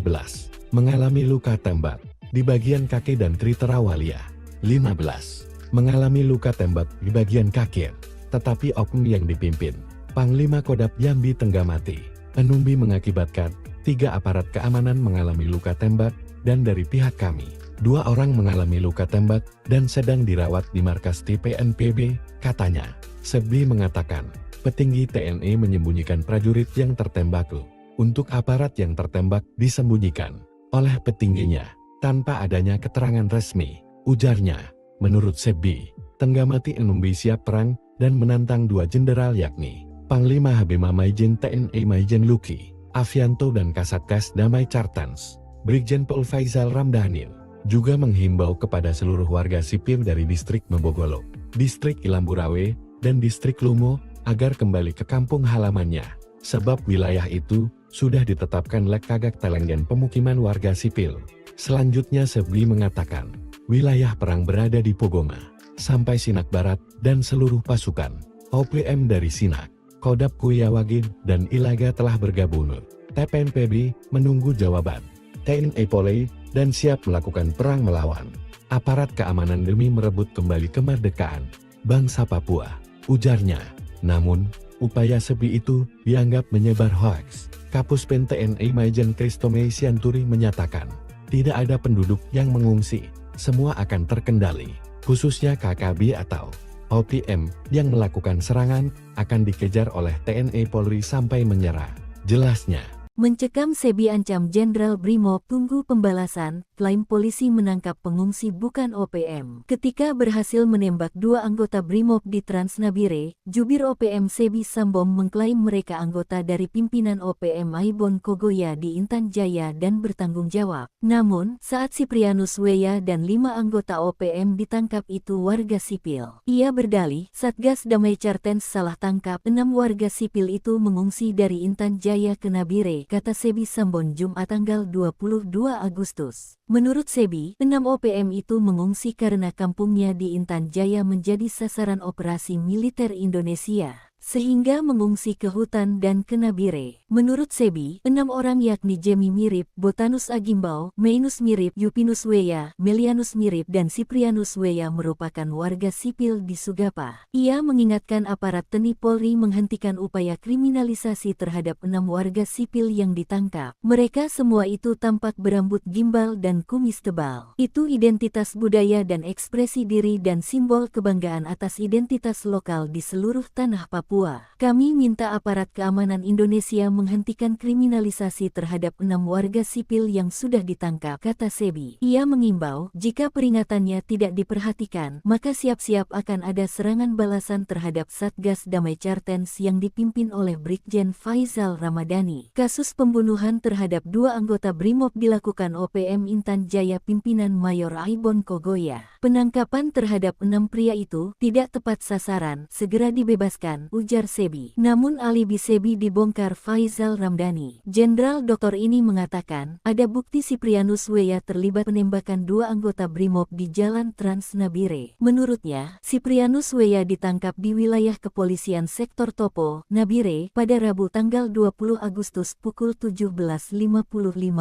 mengalami luka tembak di bagian kaki dan Triterawalia 15 mengalami luka tembak di bagian kaki, tetapi oknum yang dipimpin Panglima Kodap Yambi Tenggamati Enumbi mengakibatkan 3 aparat keamanan mengalami luka tembak dan dari pihak kami 2 orang mengalami luka tembak dan sedang dirawat di markas TPNPB, katanya. Sebi mengatakan, petinggi TNI menyembunyikan prajurit yang tertembak. Untuk aparat yang tertembak disembunyikan oleh petingginya tanpa adanya keterangan resmi, ujarnya. Menurut Sebi, Tenggamati Enumbi siap perang dan menantang dua jenderal yakni Panglima Habima Maijen TNI Maijen Luki Avianto dan Kasatgas Damai Cartens, Brigjen Pol Faizal Ramdhani, juga menghimbau kepada seluruh warga sipil dari distrik Mebogolok, distrik Ilamburawe, dan distrik Lumo agar kembali ke kampung halamannya, sebab wilayah itu sudah ditetapkan Lekagak Telenggen pemukiman warga sipil. Selanjutnya Sebi mengatakan, wilayah perang berada di Pogoma, sampai Sinak Barat, dan seluruh pasukan OPM dari Sinak, Kodap Kuyawagin, dan Ilaga telah bergabung. TPNPB menunggu jawaban TNI Polri dan siap melakukan perang melawan aparat keamanan demi merebut kembali kemerdekaan bangsa Papua, ujarnya. Namun, upaya Sebi itu dianggap menyebar hoaks. Kapuspen TNI Maijen Kristome Sianturi menyatakan, tidak ada penduduk yang mengungsi, semua akan terkendali, khususnya KKB atau OPM yang melakukan serangan akan dikejar oleh TNI Polri sampai menyerah. Jelasnya, Mencekam Sebi ancam Jenderal Brimob tunggu pembalasan, klaim polisi menangkap pengungsi bukan OPM. Ketika berhasil menembak dua anggota Brimob di Transnabire, jubir OPM Sebi Sambom mengklaim mereka anggota dari pimpinan OPM Aibon Kogoya di Intan Jaya dan bertanggung jawab. Namun, saat Siprianus Weya dan 5 anggota OPM ditangkap itu warga sipil. Ia berdalih, Satgas Damai Cartens salah tangkap 6 warga sipil itu mengungsi dari Intan Jaya ke Nabire, kata Sebi Sambon Jumat tanggal 22 Agustus. Menurut Sebi, 6 OPM itu mengungsi karena kampungnya di Intan Jaya menjadi sasaran operasi militer Indonesia, sehingga mengungsi ke hutan dan ke Nabire. Menurut Sebi, 6 orang yakni Jemi Mirip, Botanus Agimbau, Meinus Mirip, Yupinus Weya, Melianus Mirip dan Siprianus Weya merupakan warga sipil di Sugapa. Ia mengingatkan aparat TNI Polri menghentikan upaya kriminalisasi terhadap 6 warga sipil yang ditangkap. Mereka semua itu tampak berambut gimbal dan kumis tebal. Itu identitas budaya dan ekspresi diri dan simbol kebanggaan atas identitas lokal di seluruh tanah Papua. Kami minta aparat keamanan Indonesia menghentikan kriminalisasi terhadap 6 warga sipil yang sudah ditangkap, kata Sebi. Ia mengimbau, jika peringatannya tidak diperhatikan, maka siap-siap akan ada serangan balasan terhadap Satgas Damai Cartens yang dipimpin oleh Brigjen Faizal Ramadhani. Kasus pembunuhan terhadap 2 anggota Brimob dilakukan OPM Intan Jaya pimpinan Mayor Aibon Kogoya. Penangkapan terhadap 6 pria itu tidak tepat sasaran, segera dibebaskan, ujar Sebi. Namun alibi Sebi dibongkar Faizal Ramdhani. Jenderal Doktor ini mengatakan, ada bukti Siprianus Weya terlibat penembakan 2 anggota Brimob di Jalan Transnabire. Menurutnya, Siprianus Weya ditangkap di wilayah kepolisian sektor Topo, Nabire, pada Rabu tanggal 20 Agustus pukul 17.55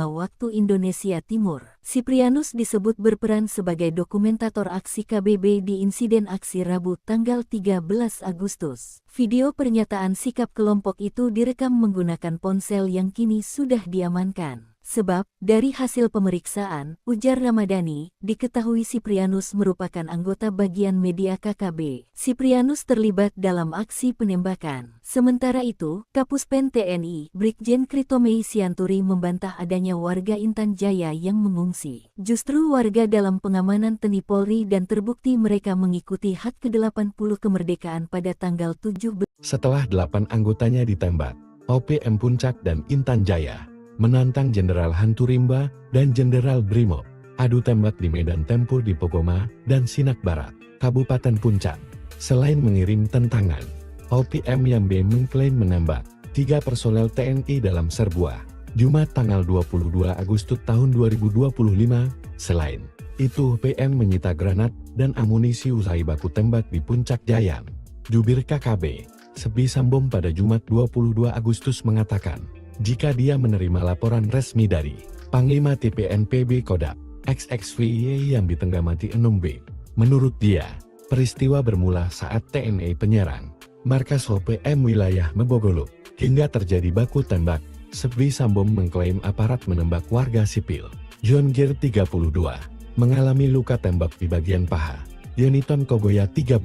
waktu Indonesia Timur. Siprianus disebut berperan sebagai dokumentator aksi KBB di insiden aksi Rabu tanggal 13 Agustus. Video pernyataan sikap kelompok itu direkam menggunakan ponsel yang kini sudah diamankan. Sebab, dari hasil pemeriksaan, ujar Ramadhani, diketahui Siprianus merupakan anggota bagian media KKB. Siprianus terlibat dalam aksi penembakan. Sementara itu, Kapuspen TNI, Brigjen Kristome Sianturi membantah adanya warga Intan Jaya yang mengungsi. Justru warga dalam pengamanan TNI Polri dan terbukti mereka mengikuti HUT ke-80 kemerdekaan pada tanggal 17. Setelah 8 anggotanya ditembak, OPM Puncak dan Intan Jaya menantang Jenderal Hanturimba dan Jenderal Brimob adu tembak di medan tempur di Pogoma dan Sinak Barat, Kabupaten Puncak. Selain mengirim tentangan, OPM Yambe mengklaim menembak 3 personel TNI dalam serbuah Jumat tanggal 22 Agustus tahun 2025. Selain itu, OPM menyita granat dan amunisi usai baku tembak di Puncak Jayan. Jubir KKB Sebi Sambom pada Jumat 22 Agustus mengatakan, jika dia menerima laporan resmi dari Panglima TPNPB Kodap XXVY yang Tenggamati Enumbi. Menurut dia, peristiwa bermula saat TNI penyerang markas OPM wilayah Mebogolok hingga terjadi baku tembak. Sebi Sambom mengklaim aparat menembak warga sipil. John Gir 32 mengalami luka tembak di bagian paha. Yoniton Kogoya 13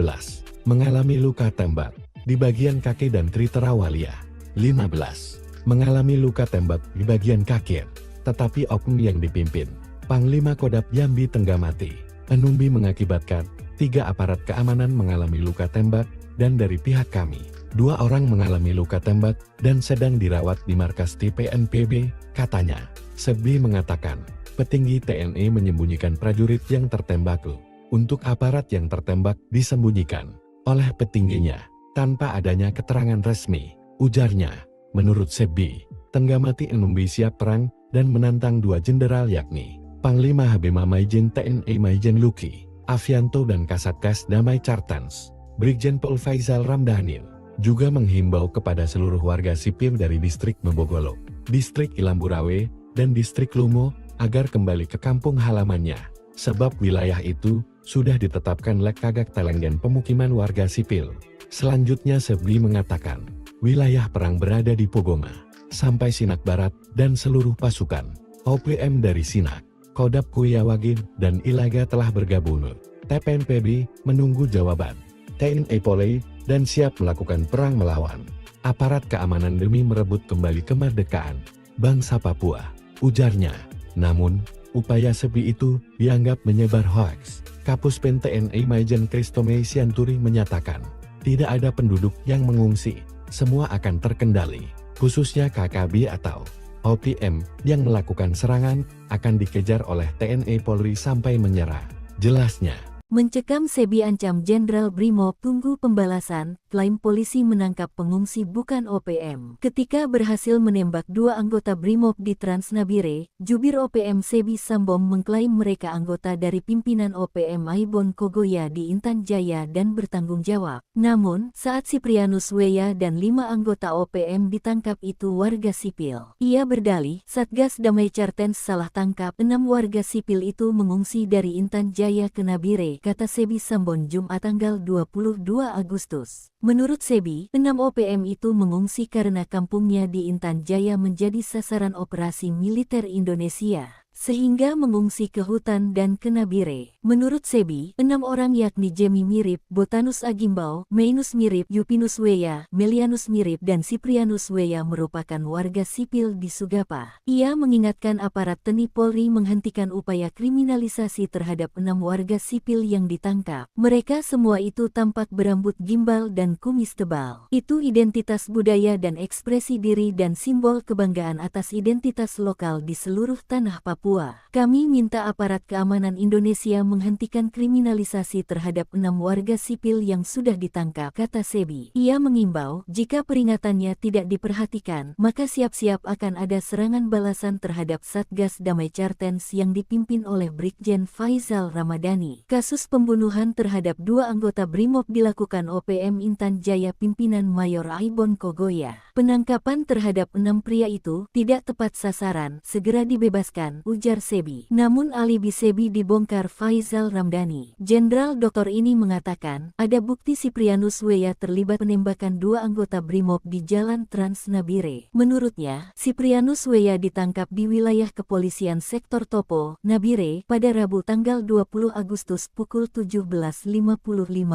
mengalami luka tembak di bagian kaki dan Triterawalia 15 mengalami luka tembak di bagian kaki, tetapi oknum yang dipimpin Panglima Kodap Yambi Tenggamati Enumbi mengakibatkan 3 aparat keamanan mengalami luka tembak, dan dari pihak kami, 2 orang mengalami luka tembak dan sedang dirawat di markas TPNPB, katanya. Sebi mengatakan, petinggi TNI menyembunyikan prajurit yang tertembak. Untuk aparat yang tertembak disembunyikan oleh petingginya, tanpa adanya keterangan resmi, ujarnya. Menurut Sebi, Tenggamati Enumbi siap perang dan menantang 2 jenderal yakni Panglima Habima Maijen TNI Maijen Luki Avianto dan Kasatgas Damai Cartens, Brigjen Pol Faizal Ramdhani, juga menghimbau kepada seluruh warga sipil dari distrik Mebogolok, distrik Ilamburawe, dan distrik Lumo agar kembali ke kampung halamannya, sebab wilayah itu sudah ditetapkan Lekagak Telenggen pemukiman warga sipil. Selanjutnya Sebi mengatakan, wilayah perang berada di Pogoma, sampai Sinak Barat, dan seluruh pasukan OPM dari Sinak, Kodap Kuyawagin, dan Ilaga telah bergabung. TPNPB menunggu jawaban TNI Polri dan siap melakukan perang melawan aparat keamanan demi merebut kembali kemerdekaan bangsa Papua, ujarnya. Namun, upaya Sebi itu dianggap menyebar hoaks. Kapuspen TNI Maijen Kristome Sianturi menyatakan, tidak ada penduduk yang mengungsi, semua akan terkendali, khususnya KKB atau OPM yang melakukan serangan akan dikejar oleh TNI Polri sampai menyerah, jelasnya. Mencekam Sebi ancam Jenderal Brimob tunggu pembalasan, klaim polisi menangkap pengungsi bukan OPM. Ketika berhasil menembak 2 anggota Brimob di Transnabire, jubir OPM Sebi Sambom mengklaim mereka anggota dari pimpinan OPM Aibon Kogoya di Intan Jaya dan bertanggung jawab. Namun, saat Siprianus Weya dan 5 anggota OPM ditangkap itu warga sipil. Ia berdalih, Satgas Damai Cartens salah tangkap 6 warga sipil itu mengungsi dari Intan Jaya ke Nabire, kata Sebi Sambon Jumat tanggal 22 Agustus. Menurut Sebi, 6 OPM itu mengungsi karena kampungnya di Intan Jaya menjadi sasaran operasi militer Indonesia, sehingga mengungsi ke hutan dan ke Nabire. Menurut Sebi, 6 orang yakni Jemi Mirip, Botanus Agimbau, Mainus Mirip, Yupinus Weya, Melianus Mirip, dan Siprianus Weya merupakan warga sipil di Sugapa. Ia mengingatkan aparat TNI Polri menghentikan upaya kriminalisasi terhadap 6 warga sipil yang ditangkap. Mereka semua itu tampak berambut gimbal dan kumis tebal. Itu identitas budaya dan ekspresi diri dan simbol kebanggaan atas identitas lokal di seluruh tanah Papua. Kami minta aparat keamanan Indonesia menghentikan kriminalisasi terhadap 6 warga sipil yang sudah ditangkap, kata Sebi. Ia mengimbau, jika peringatannya tidak diperhatikan, maka siap-siap akan ada serangan balasan terhadap Satgas Damai Cartens yang dipimpin oleh Brigjen Faizal Ramadhani. Kasus pembunuhan terhadap 2 anggota Brimob dilakukan OPM Intan Jaya pimpinan Mayor Aibon Kogoya. Penangkapan terhadap 6 pria itu tidak tepat sasaran, segera dibebaskan, ujar Sebi. Namun alibi Sebi dibongkar Faizal Ramdhani. Jenderal Doktor ini mengatakan, ada bukti Siprianus Weya terlibat penembakan 2 anggota Brimob di Jalan Transnabire. Menurutnya, Siprianus Weya ditangkap di wilayah kepolisian sektor Topo, Nabire, pada Rabu tanggal 20 Agustus pukul 17.55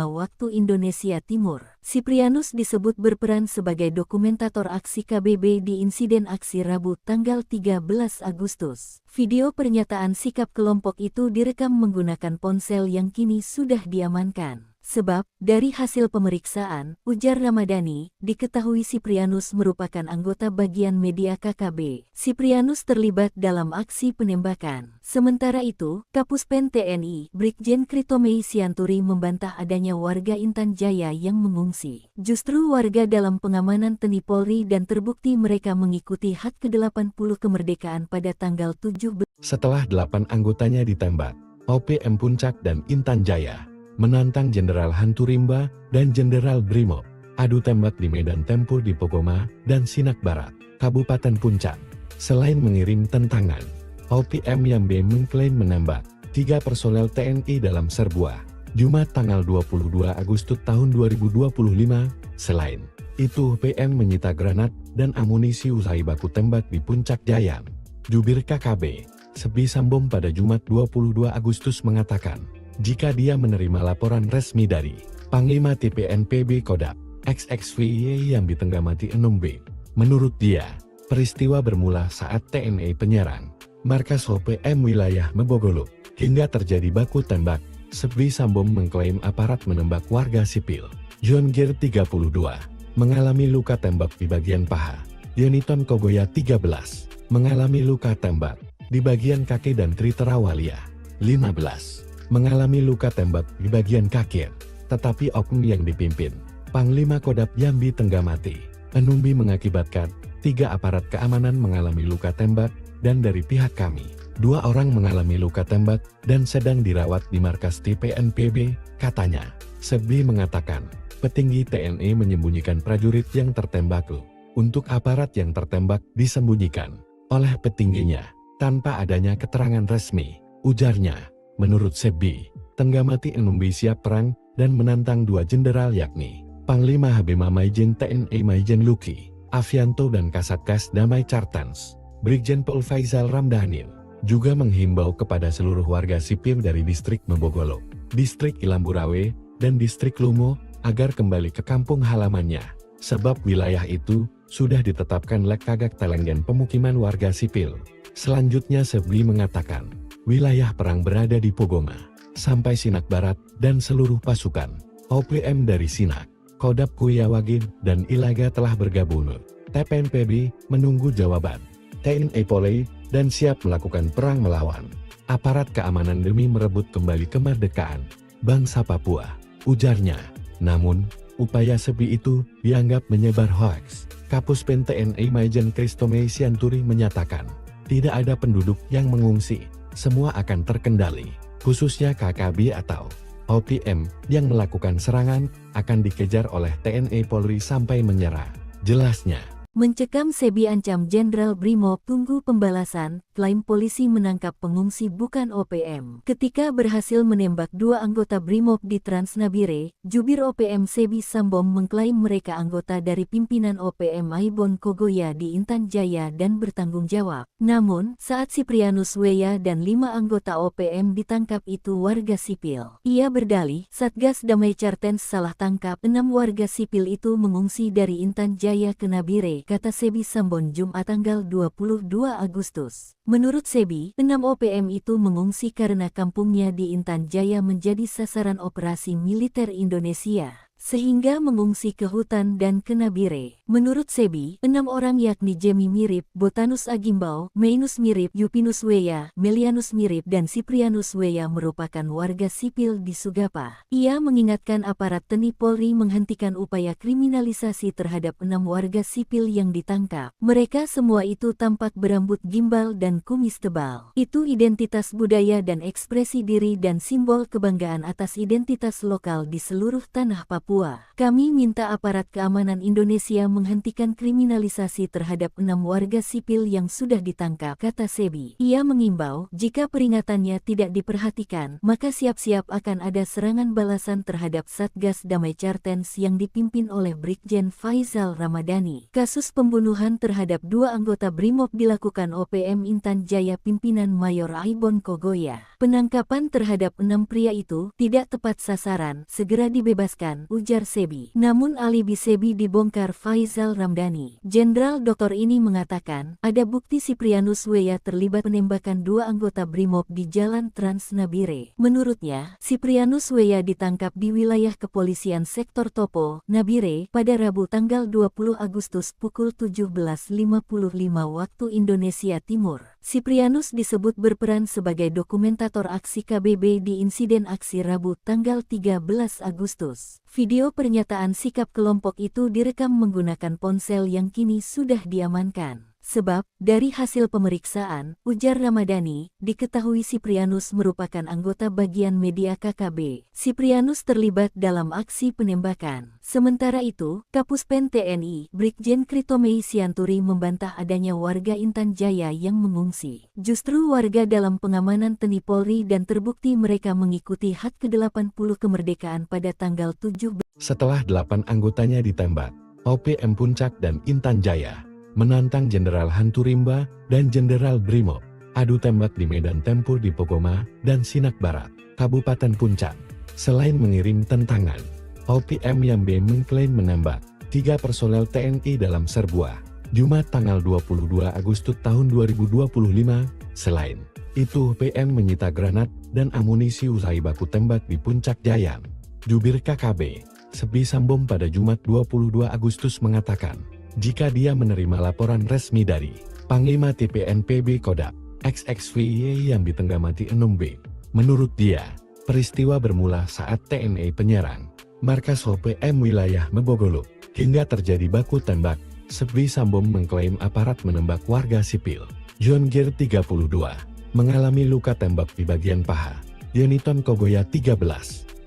waktu Indonesia Timur. Siprianus disebut berperan sebagai dokumentator aksi KBB di insiden aksi Rabu tanggal 13 Agustus. Video pernyataan sikap kelompok itu direkam menggunakan ponsel yang kini sudah diamankan. Sebab, dari hasil pemeriksaan, ujar Ramadhani, diketahui Siprianus merupakan anggota bagian media KKB. Siprianus terlibat dalam aksi penembakan. Sementara itu, Kapuspen TNI, Brigjen Kritomei Sianturi membantah adanya warga Intan Jaya yang mengungsi. Justru warga dalam pengamanan TNI Polri dan terbukti mereka mengikuti hak ke-80 kemerdekaan pada tanggal 17. Setelah 8 anggotanya ditembak, OPM Puncak dan Intan Jaya menantang Jenderal Hanturimba dan Jenderal Brimob adu tembak di medan tempur di Pogoma dan Sinak Barat, Kabupaten Puncak. Selain mengirim tentangan, OPM Yambe mengklaim menembak 3 personel TNI dalam serbuah Jumat tanggal 22 Agustus tahun 2025. Selain itu, OPM menyita granat dan amunisi usai baku tembak di Puncak Jayan. Jubir KKB Sebi Sambom pada Jumat 22 Agustus mengatakan, jika dia menerima laporan resmi dari Panglima TPNPB Kodap XXVY yang Tenggamati Enumbi, menurut dia, peristiwa bermula saat TNI penyerang markas OPM wilayah Mebogolok hingga terjadi baku tembak Sebbi Sambom mengklaim aparat menembak warga sipil. John Gir 32 mengalami luka tembak di bagian paha. Yoniton Kogoya 13 mengalami luka tembak di bagian kaki dan Tri Terawalia 15 mengalami luka tembak di bagian kaki. Tetapi oknum yang dipimpin Panglima Kodam Jambi Tenggamati Enumbi mengakibatkan 3 aparat keamanan mengalami luka tembak dan dari pihak kami 2 orang mengalami luka tembak dan sedang dirawat di markas TPNPB, katanya. Sebbi mengatakan, petinggi TNI menyembunyikan prajurit yang tertembak. Untuk aparat yang tertembak disembunyikan oleh petingginya tanpa adanya keterangan resmi, ujarnya. Menurut Sebbi, Tenggamati Enumbi siap perang dan menantang 2 jenderal yakni Panglima Habima Maijen TNI Maijen Luki Avianto dan Kasatgas Damai Cartens, Brigjen Pol Faizal Ramdhanil, juga menghimbau kepada seluruh warga sipil dari distrik Mebogolo, distrik Ilamburawe, dan distrik Lumo agar kembali ke kampung halamannya, sebab wilayah itu sudah ditetapkan Lekagak Telenggen pemukiman warga sipil. Selanjutnya Sebbi mengatakan, wilayah perang berada di Pogoma, sampai Sinak Barat dan seluruh pasukan OPM dari Sinak, Kodam Kuyawagin, dan Ilaga telah bergabung. TPNPB menunggu jawaban TNI Polri dan siap melakukan perang melawan aparat keamanan demi merebut kembali kemerdekaan bangsa Papua, ujarnya. Namun, upaya Sebbi itu dianggap menyebar hoaks. Kapuspen TNI Maijen Kristome Sianturi menyatakan, tidak ada penduduk yang mengungsi, semua akan terkendali, khususnya KKB atau OPM yang melakukan serangan akan dikejar oleh TNI Polri sampai menyerah, jelasnya. Mencekam Sebbi ancam Jenderal Brimob tunggu pembalasan, klaim polisi menangkap pengungsi bukan OPM. Ketika berhasil menembak 2 anggota Brimob di Transnabire, jubir OPM Sebbi Sambom mengklaim mereka anggota dari pimpinan OPM Aibon Kogoya di Intan Jaya dan bertanggung jawab. Namun, saat Siprianus Weya dan 5 anggota OPM ditangkap itu warga sipil. Ia berdalih, Satgas Damai Cartens salah tangkap 6 warga sipil itu mengungsi dari Intan Jaya ke Nabire, kata Sebbi Sambon Jumat tanggal 22 Agustus. Menurut Sebbi, 6 OPM itu mengungsi karena kampungnya di Intan Jaya menjadi sasaran operasi militer Indonesia, sehingga mengungsi ke hutan dan ke Nabire. Menurut Sebbi, 6 orang yakni Jemi Mirip, Botanus Agimbau, Mainus Mirip, Yupinus Weya, Melianus Mirip, dan Siprianus Weya merupakan warga sipil di Sugapa. Ia mengingatkan aparat TNI Polri menghentikan upaya kriminalisasi terhadap 6 warga sipil yang ditangkap. Mereka semua itu tampak berambut gimbal dan kumis tebal. Itu identitas budaya dan ekspresi diri dan simbol kebanggaan atas identitas lokal di seluruh tanah Papua. Kami minta aparat keamanan Indonesia menghentikan kriminalisasi terhadap 6 warga sipil yang sudah ditangkap, kata Sebbi. Ia mengimbau, jika peringatannya tidak diperhatikan, maka siap-siap akan ada serangan balasan terhadap Satgas Damai Cartens yang dipimpin oleh Brigjen Faizal Ramadhani. Kasus pembunuhan terhadap 2 anggota Brimob dilakukan OPM Intan Jaya pimpinan Mayor Aibon Kogoya. Penangkapan terhadap 6 pria itu tidak tepat sasaran, segera dibebaskan, ujar Sebbi. Namun alibi Sebbi dibongkar Faizal Ramdhani. Jenderal Doktor ini mengatakan, ada bukti Siprianus Weya terlibat penembakan 2 anggota Brimob di Jalan Transnabire. Menurutnya, Siprianus Weya ditangkap di wilayah kepolisian sektor Topo, Nabire, pada Rabu tanggal 20 Agustus pukul 17.55 waktu Indonesia Timur. Siprianus disebut berperan sebagai dokumentator aksi KBB di insiden aksi Rabu tanggal 13 Agustus. Video pernyataan sikap kelompok itu direkam menggunakan ponsel yang kini sudah diamankan. Sebab, dari hasil pemeriksaan, ujar Ramadhani, diketahui Siprianus merupakan anggota bagian media KKB. Siprianus terlibat dalam aksi penembakan. Sementara itu, Kapuspen TNI, Brigjen Kritomei Sianturi membantah adanya warga Intan Jaya yang mengungsi. Justru warga dalam pengamanan TNI Polri dan terbukti mereka mengikuti HUT ke-80 kemerdekaan pada tanggal 7. Setelah 8 anggotanya ditembak, OPM Puncak dan Intan Jaya menantang Jenderal Hanturimba dan Jenderal Brimob adu tembak di medan tempur di Pogoma dan Sinak Barat, Kabupaten Puncak. Selain mengirim tentangan, OPM Yambe mengklaim menembak 3 personel TNI dalam serbuah Jumat tanggal 22 Agustus tahun 2025. Selain Itu OPM menyita granat dan amunisi usai baku tembak di Puncak Jayan. Jubir KKB, Sebi Sambom pada Jumat 22 Agustus mengatakan, jika dia menerima laporan resmi dari Panglima TPNPB Kodam XXVY yang ditenggamati 6B. Menurut dia, peristiwa bermula saat TNI penyerang markas OPM wilayah Mebogolo, hingga terjadi baku tembak. Sebi Sambom mengklaim aparat menembak warga sipil. John Gir 32 mengalami luka tembak di bagian paha. Yoniton Kogoya 13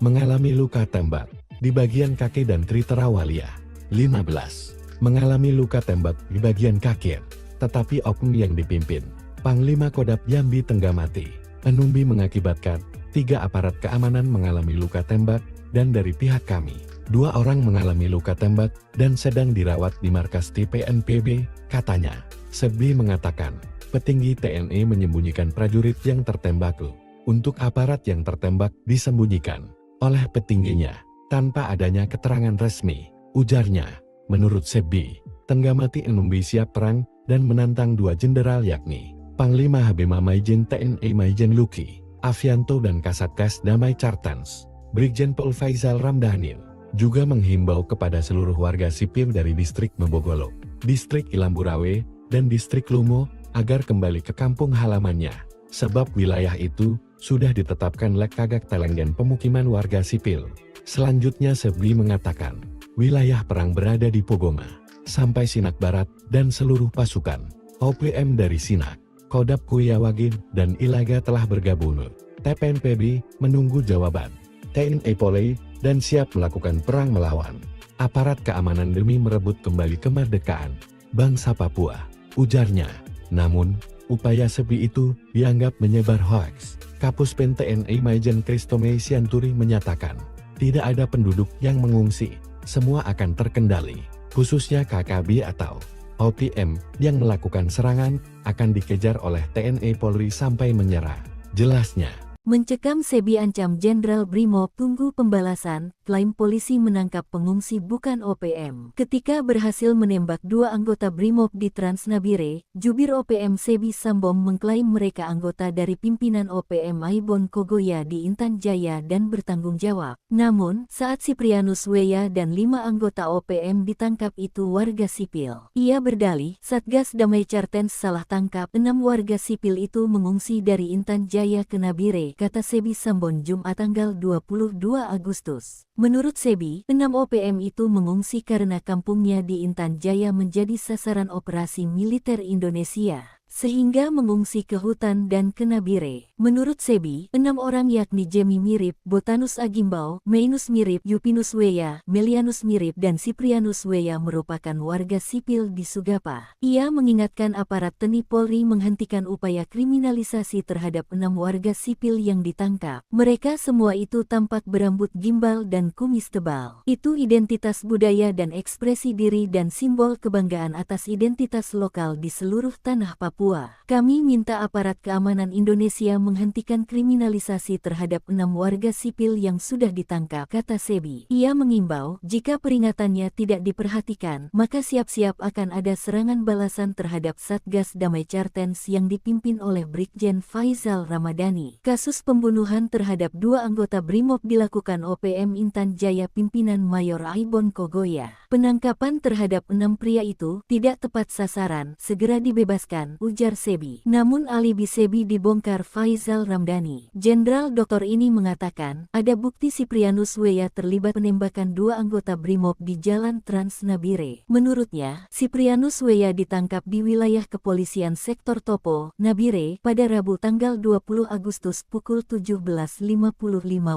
mengalami luka tembak di bagian kaki dan Tritera Walia 15 mengalami luka tembak di bagian kaki. Tetapi oknum yang dipimpin Panglima Kodam Jambi Tenggamati Enumbi mengakibatkan 3 aparat keamanan mengalami luka tembak, dan dari pihak kami 2 orang mengalami luka tembak dan sedang dirawat di markas TPNPB, katanya. Sebi mengatakan, petinggi TNI menyembunyikan prajurit yang tertembak. Untuk aparat yang tertembak disembunyikan oleh petingginya tanpa adanya keterangan resmi, ujarnya. Menurut Sebi, Tenggamati Enumbi siap perang dan menantang 2 jenderal yakni Panglima Habima Maijen TNI Maijen Luki Avianto dan Kasatgas Damai Cartens Brigjen Pol Faizal Ramdhanil. Juga menghimbau kepada seluruh warga sipil dari distrik Mebogolo, distrik Ilamburawe, dan distrik Lumo agar kembali ke kampung halamannya, sebab wilayah itu sudah ditetapkan Lekagak Telenggen pemukiman warga sipil. Selanjutnya Sebi mengatakan, wilayah perang berada di Pogoma, sampai Sinak Barat, dan seluruh pasukan OPM dari Sinak, Kodam Kuyawagin, dan Ilaga telah bergabung. TPNPB menunggu jawaban TNI Polri dan siap melakukan perang melawan aparat keamanan demi merebut kembali kemerdekaan bangsa Papua, ujarnya. Namun, upaya Sebi itu dianggap menyebar hoaks. Kapus Pen TNI Maijen Kristome Sianturi menyatakan, tidak ada penduduk yang mengungsi, semua akan terkendali, khususnya KKB atau OPM yang melakukan serangan akan dikejar oleh TNI Polri sampai menyerah, jelasnya. Mencekam Sebi ancam Jenderal Brimob tunggu pembalasan, klaim polisi menangkap pengungsi bukan OPM. Ketika berhasil menembak 2 anggota Brimob di Transnabire, jubir OPM Sebi Sambom mengklaim mereka anggota dari pimpinan OPM Aibon Kogoya di Intan Jaya dan bertanggung jawab. Namun, saat Siprianus Weya dan 5 anggota OPM ditangkap itu warga sipil. Ia berdalih, Satgas Damai Cartens salah tangkap 6 warga sipil itu mengungsi dari Intan Jaya ke Nabire, kata Sebi Sambon Jumat tanggal 22 Agustus. Menurut Sebi, 6 OPM itu mengungsi karena kampungnya di Intan Jaya menjadi sasaran operasi militer Indonesia, sehingga mengungsi ke hutan dan ke Nabire. Menurut Sebi, 6 orang yakni Jemi Mirip, Botanus Agimbau, Mainus Mirip, Yupinus Weya, Melianus Mirip, dan Siprianus Weya merupakan warga sipil di Sugapa. Ia mengingatkan aparat TNI Polri menghentikan upaya kriminalisasi terhadap 6 warga sipil yang ditangkap. Mereka semua itu tampak berambut gimbal dan kumis tebal. Itu identitas budaya dan ekspresi diri dan simbol kebanggaan atas identitas lokal di seluruh tanah Papua. Kami minta aparat keamanan Indonesia menghentikan kriminalisasi terhadap 6 warga sipil yang sudah ditangkap, kata Sebi. Ia mengimbau, jika peringatannya tidak diperhatikan, maka siap-siap akan ada serangan balasan terhadap Satgas Damai Cartens yang dipimpin oleh Brigjen Faizal Ramadhani. Kasus pembunuhan terhadap 2 anggota Brimob dilakukan OPM Intan Jaya pimpinan Mayor Aibon Kogoya. Penangkapan terhadap 6 pria itu tidak tepat sasaran, segera dibebaskan, ujar Sebi. Namun alibi Sebi dibongkar Faizal Ramdhani. Jenderal Doktor ini mengatakan, ada bukti Siprianus Weya terlibat penembakan 2 anggota Brimob di Jalan Transnabire. Menurutnya, Siprianus Weya ditangkap di wilayah kepolisian sektor Topo, Nabire, pada Rabu tanggal 20 Agustus pukul 17.55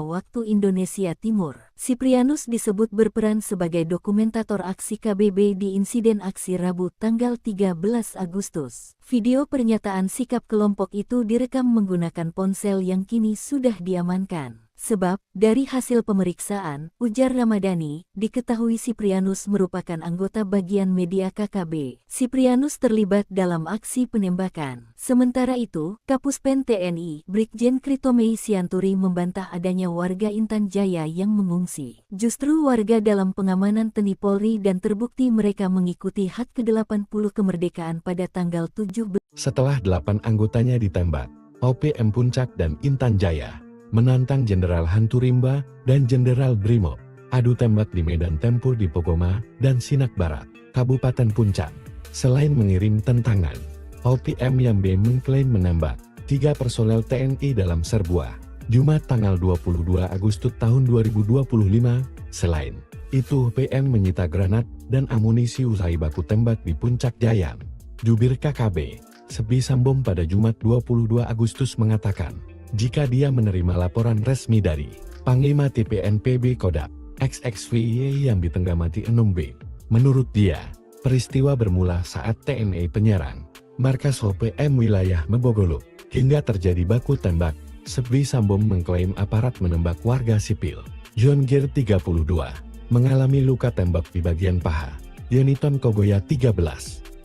waktu Indonesia Timur. Siprianus disebut berperan sebagai dokumentator aksi KBB di insiden aksi Rabu tanggal 13 Agustus. Video pernyataan sikap kelompok itu direkam menggunakan ponsel yang kini sudah diamankan. Sebab, dari hasil pemeriksaan, ujar Ramadhani, diketahui Siprianus merupakan anggota bagian media KKB. Siprianus terlibat dalam aksi penembakan. Sementara itu, Kapus Pen TNI, Brigjen Kritomei Sianturi membantah adanya warga Intan Jaya yang mengungsi. Justru warga dalam pengamanan TNI Polri dan terbukti mereka mengikuti hak ke-80 kemerdekaan pada tanggal 17. Setelah 8 anggotanya ditembak, OPM Puncak dan Intan Jaya menantang Jenderal Hantu Rimba dan Jenderal Brimob. Adu tembak di medan tempur di Pokoma dan Sinak Barat, Kabupaten Puncak. Selain mengirim tentangan, OPM Yambe mengklaim menembak 3 personel TNI dalam serbuah Jumat tanggal 22 Agustus tahun 2025. Selain itu, OPM menyita granat dan amunisi usai baku tembak di Puncak Jaya. Jubir KKB Sebi Sambom pada Jumat 22 Agustus mengatakan, jika dia menerima laporan resmi dari Panglima TPNPB Kodam XXVY yang ditenggamati 6B. Menurut dia, peristiwa bermula saat TNI penyerang markas OPM wilayah Mebogoluk hingga terjadi baku tembak. Sebi Sambom mengklaim aparat menembak warga sipil. John Gear 32 mengalami luka tembak di bagian paha. Yoniton Kogoya 13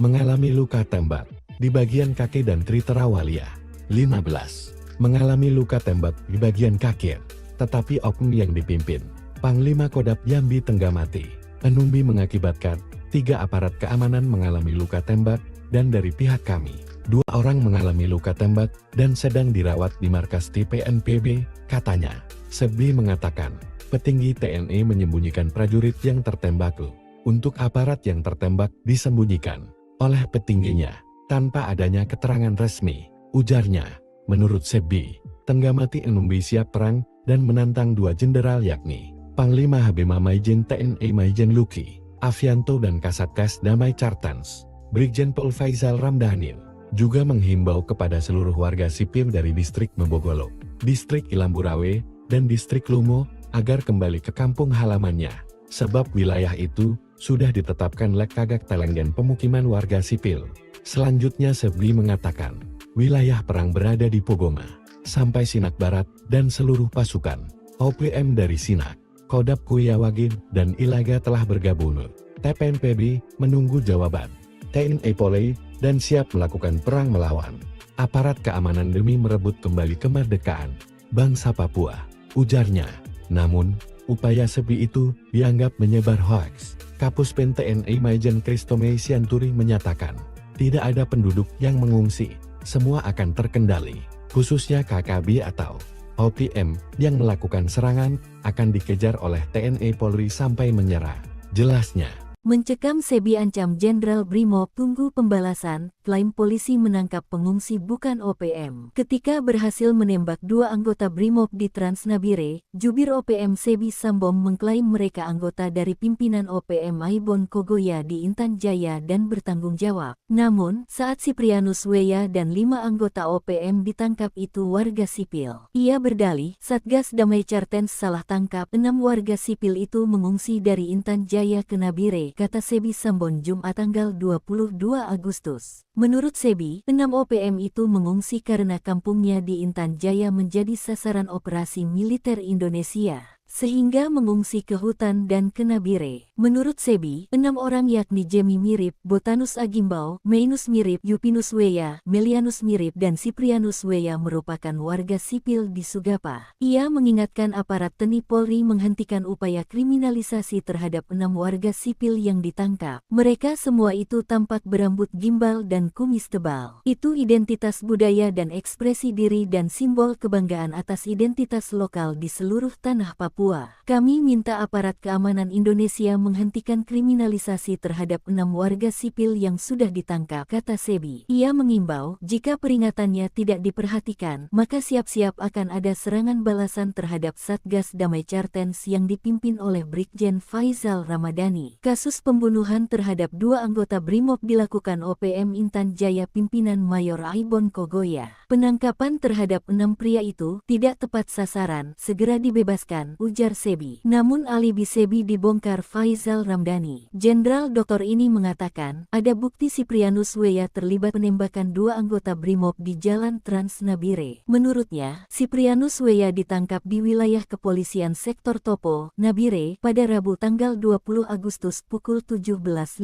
mengalami luka tembak di bagian kaki dan Tritera Walia 15 mengalami luka tembak di bagian kaki, tetapi oknum yang dipimpin Panglima Kodam Yambi Tenggamati Enumbi mengakibatkan 3 aparat keamanan mengalami luka tembak dan dari pihak kami 2 orang mengalami luka tembak dan sedang dirawat di markas TPNPB, katanya. Sebi mengatakan, petinggi TNI menyembunyikan prajurit yang tertembak. Untuk aparat yang tertembak disembunyikan oleh petingginya tanpa adanya keterangan resmi, ujarnya. Menurut Sebi, Tenggamati Enumbi siap perang dan menantang 2 jenderal yakni Panglima Habima Maijen TNI Maijen Luki Avianto dan Kasatgas Damai Cartans Brigjen Pol Faisal Ramdhanil. Juga menghimbau kepada seluruh warga sipil dari distrik Mebogolok, distrik Ilamburawe, dan distrik Lumo agar kembali ke kampung halamannya, sebab wilayah itu sudah ditetapkan Lekagak Telenggen pemukiman warga sipil. Selanjutnya Sebi mengatakan, wilayah perang berada di Pogoma, sampai Sinak Barat dan seluruh pasukan OPM dari Sinak, Kodam Kuyawagin, dan Ilaga telah bergabung. TPNPB menunggu jawaban TNI Polri dan siap melakukan perang melawan aparat keamanan demi merebut kembali kemerdekaan bangsa Papua, ujarnya. Namun, upaya Sebi itu dianggap menyebar hoaks. Kapus Pen TNI Maijen Kristome Sianturi menyatakan, tidak ada penduduk yang mengungsi, semua akan terkendali, khususnya KKB atau OPM yang melakukan serangan akan dikejar oleh TNI Polri sampai menyerah, jelasnya. Mencekam Sebi ancam Jenderal Brimob tunggu pembalasan, klaim polisi menangkap pengungsi bukan OPM. Ketika berhasil menembak 2 anggota Brimob di Transnabire, jubir OPM Sebi Sambom mengklaim mereka anggota dari pimpinan OPM Aibon Kogoya di Intan Jaya dan bertanggung jawab. Namun, saat Siprianus Weya dan 5 anggota OPM ditangkap itu warga sipil. Ia berdalih, Satgas Damai Cartens salah tangkap 6 warga sipil itu mengungsi dari Intan Jaya ke Nabire, kata Sebi Sambon Jumat tanggal 22 Agustus. Menurut Sebi, 6 OPM itu mengungsi karena kampungnya di Intan Jaya menjadi sasaran operasi militer Indonesia, sehingga mengungsi ke hutan dan ke Nabire. Menurut Sebi, 6 orang yakni Jemi Mirip, Botanus Agimbau, Mainus Mirip, Yupinus Weya, Melianus Mirip, dan Siprianus Weya merupakan warga sipil di Sugapa. Ia mengingatkan aparat TNI Polri menghentikan upaya kriminalisasi terhadap 6 warga sipil yang ditangkap. Mereka semua itu tampak berambut gimbal dan kumis tebal. Itu identitas budaya dan ekspresi diri dan simbol kebanggaan atas identitas lokal di seluruh tanah Papua. Kami minta aparat keamanan Indonesia menghentikan kriminalisasi terhadap 6 warga sipil yang sudah ditangkap, kata Sebi. Ia mengimbau, jika peringatannya tidak diperhatikan, maka siap-siap akan ada serangan balasan terhadap Satgas Damai Cartens yang dipimpin oleh Brigjen Faisal Ramadhani. Kasus pembunuhan terhadap 2 anggota Brimob dilakukan OPM Intan Jaya pimpinan Mayor Aibon Kogoya. Penangkapan terhadap 6 pria itu tidak tepat sasaran, segera dibebaskan, ujar Sebi. Namun alibi Sebi dibongkar Faisal Ramdhani. Jenderal Doktor ini mengatakan, ada bukti Siprianus Weya terlibat penembakan 2 anggota Brimob di Jalan Transnabire. Menurutnya, Siprianus Weya ditangkap di wilayah kepolisian sektor Topo, Nabire, pada Rabu tanggal 20 Agustus pukul 17.55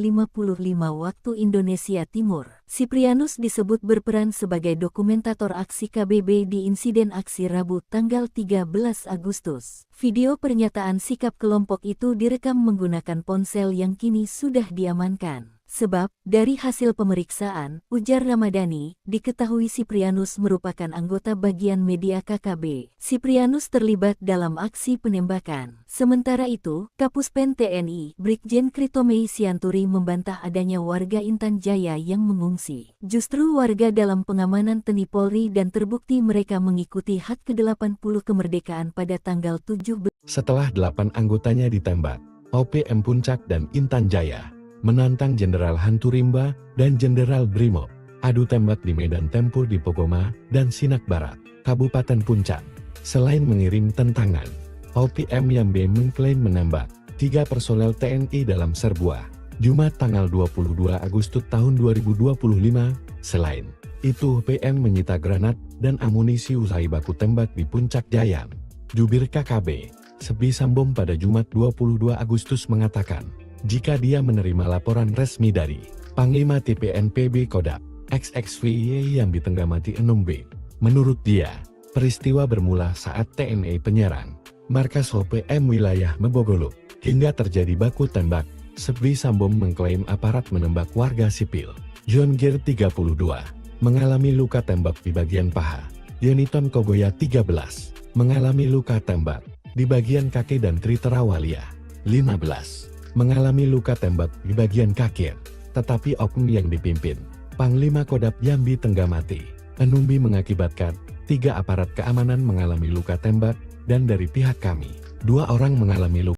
waktu Indonesia Timur. Siprianus disebut berperan sebagai dokumentator aksi KBB di insiden aksi Rabu tanggal 13 Agustus. Video pernyataan sikap kelompok itu direkam menggunakan ponsel yang kini sudah diamankan. Sebab, dari hasil pemeriksaan, ujar Ramadhani, diketahui Siprianus merupakan anggota bagian media KKB. Siprianus terlibat dalam aksi penembakan. Sementara itu, Kapuspen TNI, Brigjen Kritomei Sianturi membantah adanya warga Intan Jaya yang mengungsi. Justru warga dalam pengamanan TNI Polri dan terbukti mereka mengikuti hak ke-80 kemerdekaan pada tanggal 17. Setelah 8 anggotanya ditembak, OPM Puncak dan Intan Jaya menantang Jenderal Hantu Rimba dan Jenderal Brimob adu tembak di medan tempur di Pokoma dan Sinak Barat, Kabupaten Puncak. Selain mengirim tentangan, OPM Yambe mengklaim menembak 3 personel TNI dalam serbuah Jumat tanggal 22 Agustus tahun 2025. Selain itu, OPM menyita granat dan amunisi usai baku tembak di Puncak Jaya. Jubir KKB, Sebi Sambom pada Jumat 22 Agustus mengatakan, jika dia menerima laporan resmi dari Panglima TPNPB Kodam XXVY yang ditenggamati 6B. Menurut dia, peristiwa bermula saat TNI penyerang markas OPM wilayah Mebogoluk hingga terjadi baku tembak. Sebi Sambom mengklaim aparat menembak warga sipil. John Gear 32 mengalami luka tembak di bagian paha. Yoniton Kogoya 13 mengalami luka tembak di bagian kaki dan Tritera Walia 15 mengalami luka tembak di bagian kaki, tetapi oknum yang dipimpin Panglima Kodam Yambi Tenggamati Enumbi mengakibatkan 3 aparat keamanan mengalami luka tembak dan dari pihak kami 2 orang mengalami luka